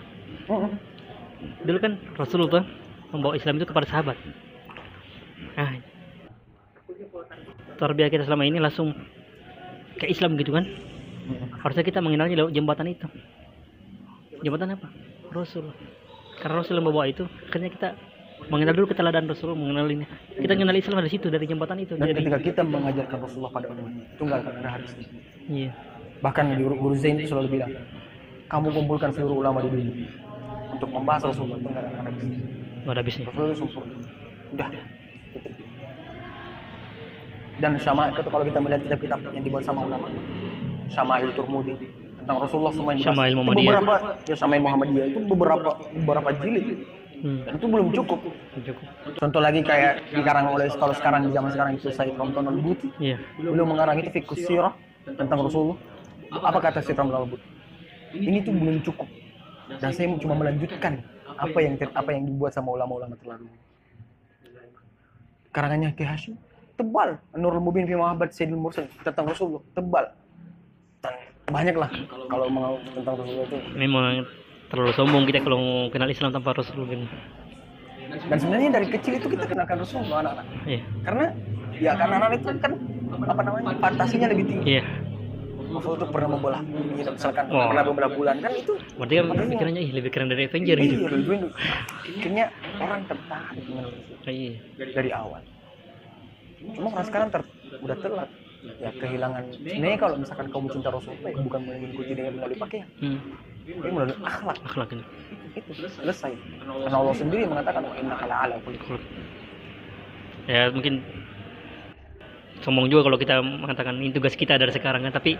Dulu kan Rasulullah membawa Islam itu kepada sahabat. Nah, tarbiyah kita selama ini langsung ke Islam gitu kan. Harusnya kita mengenalnya lewat jembatan itu. Jembatan apa? Rasul. Karena Rasul yang membawa itu, akhirnya kita mengenal dulu keteladanan Rasul, mengenal ini. Kita mengenal Islam dari situ, dari jembatan itu. Dan ketika kita mengajarkan Rasulullah pada umat, itu nggak akan ada habisnya. Iya. Bahkan Guru Zain itu selalu bilang, kamu kumpulkan seluruh ulama di dunia untuk membahas Rasulullah, itu nggak akan ada habisnya. Nggak ada habisnya. Rasulullah itu sempurna. Udah. Dan Syama'il itu kalau kita melihat kitab-kitab yang dibuat sama ulama, Syama'il Turmudi tentang Rasulullah semua yang Syama'il Muhammadiyah. Syama'il Muhammadiyah itu beberapa jilid. Dan itu belum cukup. Contoh lagi kayak dikarang oleh kalau sekarang di zaman sekarang itu Said Ramdan Al-Buti. Iya. Beliau mengarang itu fiqh sirah tentang Rasulullah. Apa kata Said Ramdan Al-Buti? Ini tuh belum cukup. Dan saya cuma melanjutkan apa yang dibuat sama ulama-ulama terlalu. Karangannya Ki Hasyim tebal, Nurul Mubin fi Mahabbat Sayyidil Mursal tentang Rasulullah tebal. Banyak lah kalau mau tentang Rasulullah itu. Memang terlalu sombong kita kalau kenal Islam tanpa Rasulullah. Dan sebenarnya dari kecil itu kita kenalkan Rasulullah anak-anak. Iya. Karena anak-anak itu kan fantasinya lebih tinggi. Iya. Rasul itu pernah membelah bumi, misalkan pernah membelah bulan kan itu. Berarti kan pikirannya lebih keren dari Avenger gitu. Iya, akhirnya orang tertarik dengan Rasul. Iya. Dari awal. Cuma orang sekarang udah telat. Ya kehilangan. Sebenarnya kalau misalkan kamu cinta Rasulullah ya bukan mengikuti dengan melalui pakaian. Tapi melalui akhlak ini. Itu selesai. Karena Allah sendiri mengatakan wa innaka la'ala kulli khuluq. Ya mungkin sombong juga kalau kita mengatakan ini tugas kita dari sekarang kan, tapi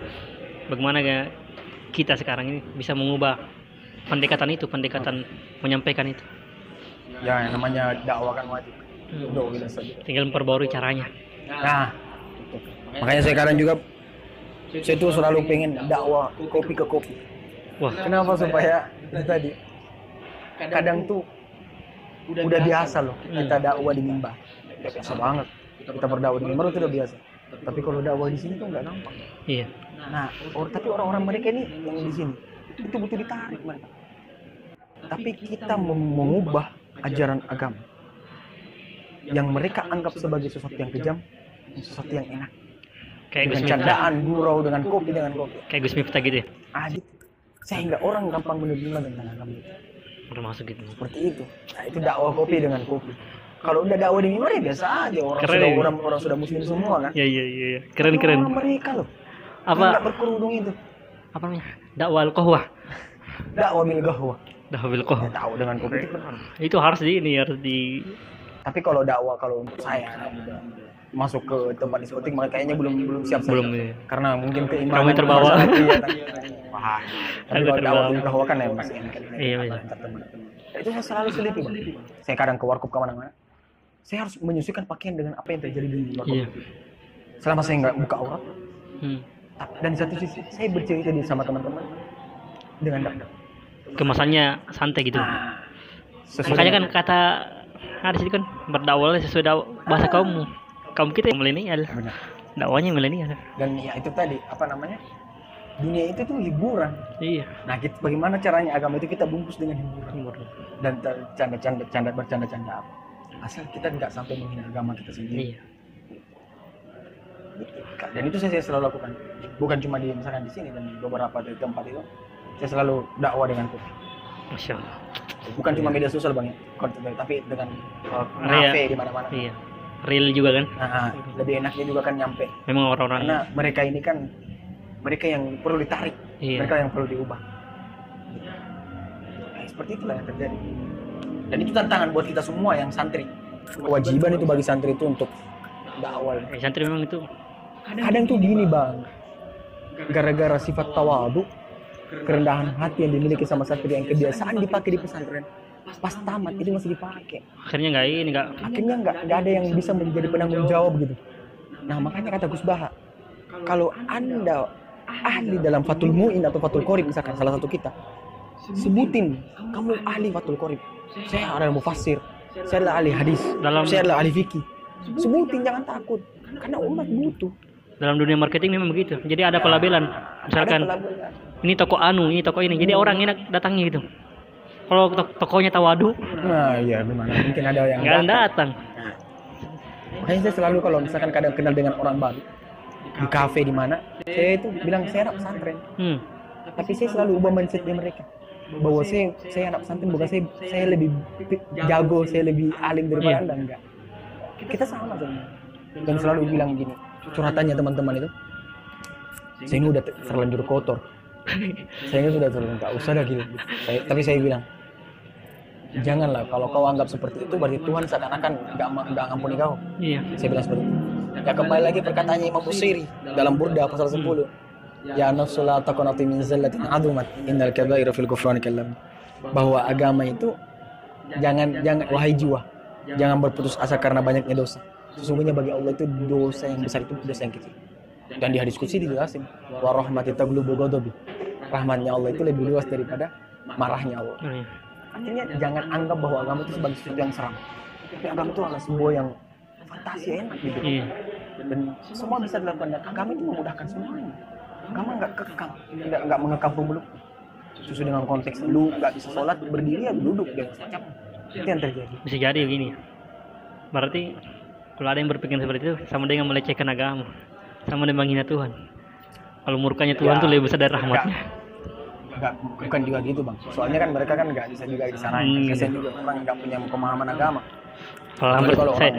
bagaimana ya kita sekarang ini bisa mengubah pendekatan menyampaikan itu. Ya yang namanya dakwah kan wajib. Tinggal memperbarui caranya. Nah, makanya saya kadang juga saya tuh selalu pengen dakwah kopi ke kopi. Wah, kenapa? Supaya tadi kadang tuh udah biasa loh kita dakwah di mimbar. Udah biasa banget. Kita berdakwah di mimbar itu udah biasa. Tapi kalau dakwah di sini tuh nggak gampang. Iya. Nah, tapi orang-orang mereka ini yang di sini itu butuh ditarik mereka. tapi kita mengubah ajaran agama yang mereka anggap sebagai sesuatu yang kejam, sesuatu yang enak. Kayak Dengan candaan, gurau, dengan kopi. Kayak Gus Miftah gitu ya. Gitu. Sehingga orang gampang menerima tentang agama itu. Termasuk gitu. Seperti itu. Nah, itu dakwah kopi dengan kopi. Kalau udah dakwah di mimbar ya biasa aja, orang sudah muslim semua kan. Iya. Keren. Orang mereka loh. Apa? Enggak berkerudung itu. Apa namanya? Dakwah al-qahwah. Dakwah bil qahwah. Dakwah bil qahwah. Dakwah dengan kopi itu benar. Itu harus di Tapi kalau dakwah kalau untuk saya masuk ke tempat diskotik kayaknya belum siap saya. Belum ya. Karena mungkin keimanan kamu terbawa. Iya. Tapi kalau dakwah bil qahwah kan ya masih enak. Iya. Itu saya selalu seliti, Bang. Saya kadang ke warkop kemana-mana. Saya harus menyesuaikan pakaian dengan apa yang terjadi di warkop. Iya. Selama saya nggak buka aurat. Dan di satu sisi saya bercerita sama teman-teman dengan dakwah. Kemasannya santai gitu. Makanya kan kata ada sih kan berdakwah sesuai bahasa kaum kita yang milenial. Dakwahnya milenial. Dan ya itu tadi apa namanya? Dunia itu tuh hiburan. Iya. Nah, bagaimana caranya agama itu kita bungkus dengan hiburan. Dan bercanda-canda apa. Asal kita nggak sampai menghina agama kita sendiri. Iya. Dan itu saya selalu lakukan. Bukan cuma di misalkan di sini dan di beberapa di tempat itu. Saya selalu dakwah dengan kopi. Masya Allah. Bukan cuma media sosial Bang, tapi dengan kafe di mana-mana. Iya. Real juga kan? Nah, lebih enaknya juga kan nyampe. Memang orang-orang. Karena mereka ini kan mereka yang perlu ditarik, mereka yang perlu diubah. Nah, seperti itulah yang terjadi. Dan itu tantangan buat kita semua yang santri. Kewajiban itu bagi santri itu untuk dakwah. Santri memang itu. Kadang tuh gini Bang, gara-gara sifat tawadu, kerendahan hati yang dimiliki sama santri yang kebiasaan dipakai di pesantren, pas tamat itu masih dipakai. Akhirnya nggak ada yang bisa menjadi penanggung jawab gitu. Nah makanya kata Gus Baha, kalau Anda ahli dalam Fathul Mu'in atau Fathul Qorib misalkan salah satu kita, sebutin kamu ahli Fathul Qorib, saya adalah mufassir, saya adalah ahli hadis, saya adalah ahli fikih. Sebutin, jangan takut, karena umat butuh. Dalam dunia marketing memang begitu. Jadi ada pelabelan. Misalkan ini toko anu, ini toko ini. Jadi orang enak datangnya gitu. Kalau tokonya tawadu, nah iya gimana? Mungkin ada yang datang. Makanya saya selalu kalau misalkan kadang kenal dengan orang baru di kafe di mana, saya itu bilang saya anak pesantren. Tapi saya selalu ubah mindsetnya mereka. Bahwa saya anak pesantren, bukan saya lebih jago, saya lebih alim daripada Anda, enggak. Kita sama sebenarnya. Dan selalu bilang gini, curhatannya teman-teman itu, saya ini udah terlanjur kotor. Saya ini sudah terlanjur, nggak usah dah gitu. Tapi saya bilang, janganlah kalau kau anggap seperti itu berarti Tuhan seakan-akan nggak ngampuni kau. Iya. Saya bilang seperti itu. Ya kembali lagi perkataannya Imam Busiri dalam Burda pasal 10. Ya nafsu la taqnati min zallatin adumat innal kaba'ira fil ghufrani kallam. Bahwa agama itu jangan wahai jiwa, jangan berputus asa karena banyaknya dosa. Sesungguhnya bagi Allah itu dosa yang besar itu dosa yang kecil. Dan di hadis qudsi dijelasin, wa rahmati taglubu ghadabi. Rahmatnya Allah itu lebih luas daripada marahnya Allah. Artinya jangan anggap bahwa agama itu sebagai sesuatu yang seram. Tapi agama itu adalah sebuah yang fantasi enak gitu. Dan semua bisa dilakukan. Dan agama itu memudahkan semuanya. Agama nggak kekang, nggak mengekang pemeluk. Sesuai dengan konteks lu nggak bisa sholat berdiri ya duduk dan semacam. Itu yang terjadi. Bisa jadi begini. Berarti kalau ada yang berpikir seperti itu sama dengan melecehkan agama, sama dengan menghina Tuhan. Kalau murkanya Tuhan tuh lebih besar dari rahmatnya. Bukan juga gitu Bang. Soalnya kan mereka kan nggak bisa juga disaranin. Kasian juga orang nggak punya pemahaman agama.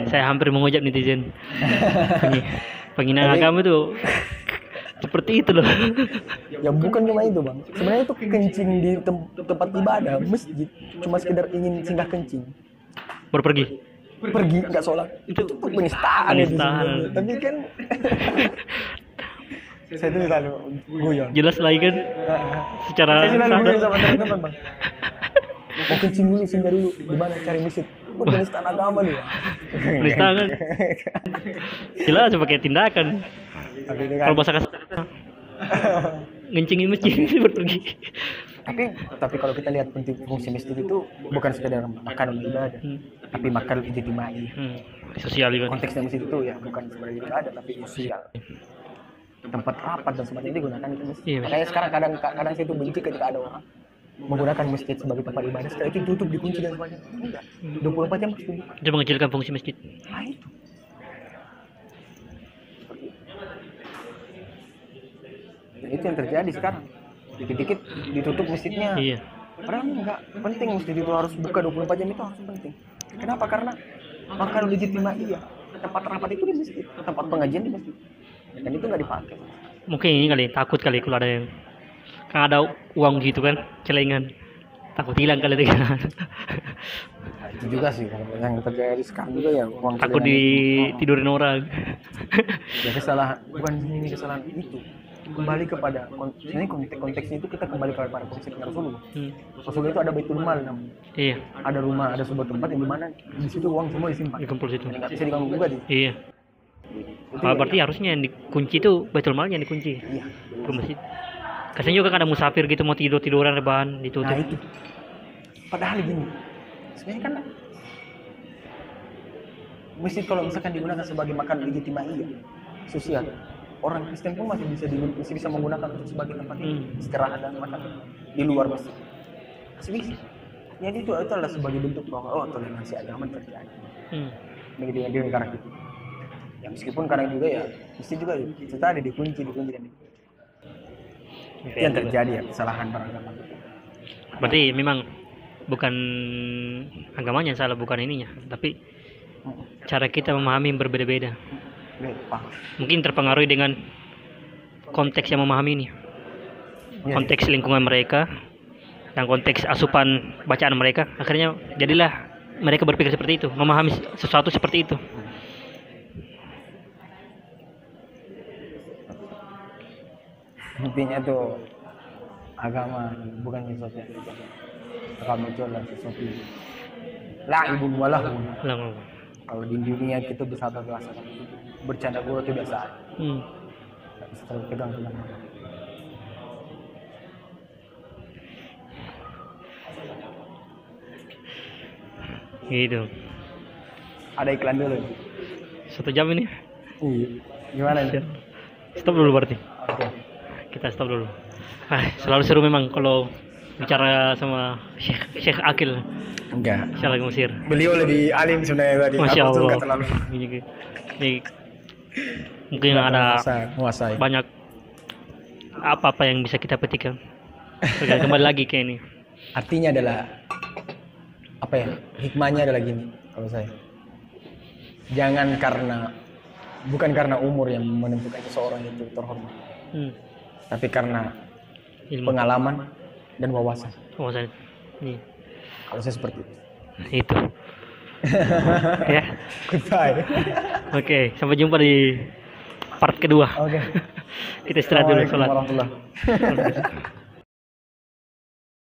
Saya hampir mengucap netizen. Penghinaan agama itu seperti itu loh. Ya bukan cuma itu Bang. Sebenarnya itu kencing di tempat ibadah, masjid, cuma sekedar ingin singgah kencing. Pergi nggak sholat itu tuh penistaan. Tapi kan saya itu selalu guyon. Jelas lagi kan secara saya selalu guyon sama teman-teman Bang. Mau kencing dulu, singgah dulu di mana cari masjid. Penistaan agama lu ya. Penistaan kan. Jelas pakai tindakan. Kalau bahasa kasar ngencingin masjid pergi. Tapi kalau kita lihat fungsi masjid itu bukan sekedar makan ibadah, tapi makan ijtimai. Sosial juga. Konteksnya masjid itu ya bukan sebagai ibadah tapi sosial. Tempat rapat dan sebagainya digunakan itu masjid. Makanya sekarang kadang saya itu benci ketika ada orang menggunakan masjid sebagai tempat ibadah, setelah itu tutup, dikunci dan sebagainya. Enggak. 24 jam pasti buka. Dia mengecilkan fungsi masjid. Nah, itu. Dan itu yang terjadi sekarang. Dikit-dikit ditutup masjidnya. Iya. Padahal enggak penting masjid itu harus buka 24 jam, itu harus penting. Kenapa? Karena makan legitimah tempat rapat itu di masjid, tempat pengajian di masjid. Dan itu nggak dipakai. Mungkin ini kali, takut kali kalau ada yang kan ada uang gitu kan, celengan, takut hilang kali itu. Nah, itu juga sih yang terjadi sekarang juga ya, uang Takut ditidurin orang. Ya kesalahan, bukan ini kesalahan itu. Kembali kepada ini konteksnya itu, kita kembali kepada konsep Rasulullah. Rasulullah itu ada Baitul Mal namanya. Iya. Ada rumah, ada sebuah tempat yang dimana di situ uang semua disimpan. Dikumpul situ. Nggak bisa diganggu juga sih. Iya. Berarti harusnya yang dikunci itu Baitul Malnya yang dikunci. Iya. Ke masjid. Kasian juga kan ada musafir gitu mau tiduran rebahan ditutup. Nah itu. Padahal gini, sebenarnya kan masjid kalau misalkan digunakan sebagai makan legitimah sosial, orang Kristen pun masih bisa menggunakan itu sebagai tempat istirahat dan makan di luar masjid. Masih bisa. Jadi itu adalah sebagai bentuk bahwa toleransi agama terjadi. Di negara kita. Ya meskipun kadang juga ya masjid juga kita ada dikunci dan itu yang terjadi ya, kesalahan beragama. Berarti memang bukan agamanya yang salah, bukan ininya, tapi cara kita memahami yang berbeda-beda. Mungkin terpengaruh dengan konteks yang memahami ini, konteks lingkungan mereka dan konteks asupan bacaan mereka, akhirnya jadilah mereka berpikir seperti itu, memahami sesuatu seperti itu. Intinya tuh agama bukan sesuatu yang terjadi. Agama itu adalah sesuatu la'ibun walahu. Kalau di dunia kita bisa biasa bercanda guru itu biasa. Bisa terlalu tegang. Gitu. Ada iklan dulu. 1 jam ini. Iya. Gimana nih? Stop dulu berarti. Oke. Kita stop dulu. Selalu seru memang kalau bicara sama Syekh Akil. Enggak. Syekh lagi Mesir. Beliau lebih alim sebenarnya tadi. Masya Aku tuh Allah. nggak terlalu. Ini mungkin ada menguasai. banyak apa-apa yang bisa kita petikkan. Kembali lagi ke ini. Artinya adalah apa ya? Hikmahnya adalah gini kalau saya. Jangan bukan karena umur yang menentukan seseorang itu terhormat. Tapi karena Ilmu. pengalaman dan wawasan. Nih. Kalau saya seperti itu. Itu. Ya. Goodbye. Oke, sampai jumpa di part kedua. Oke. Kita istirahat dulu, sholat. Assalamualaikum warahmatullahi wabarakatuh.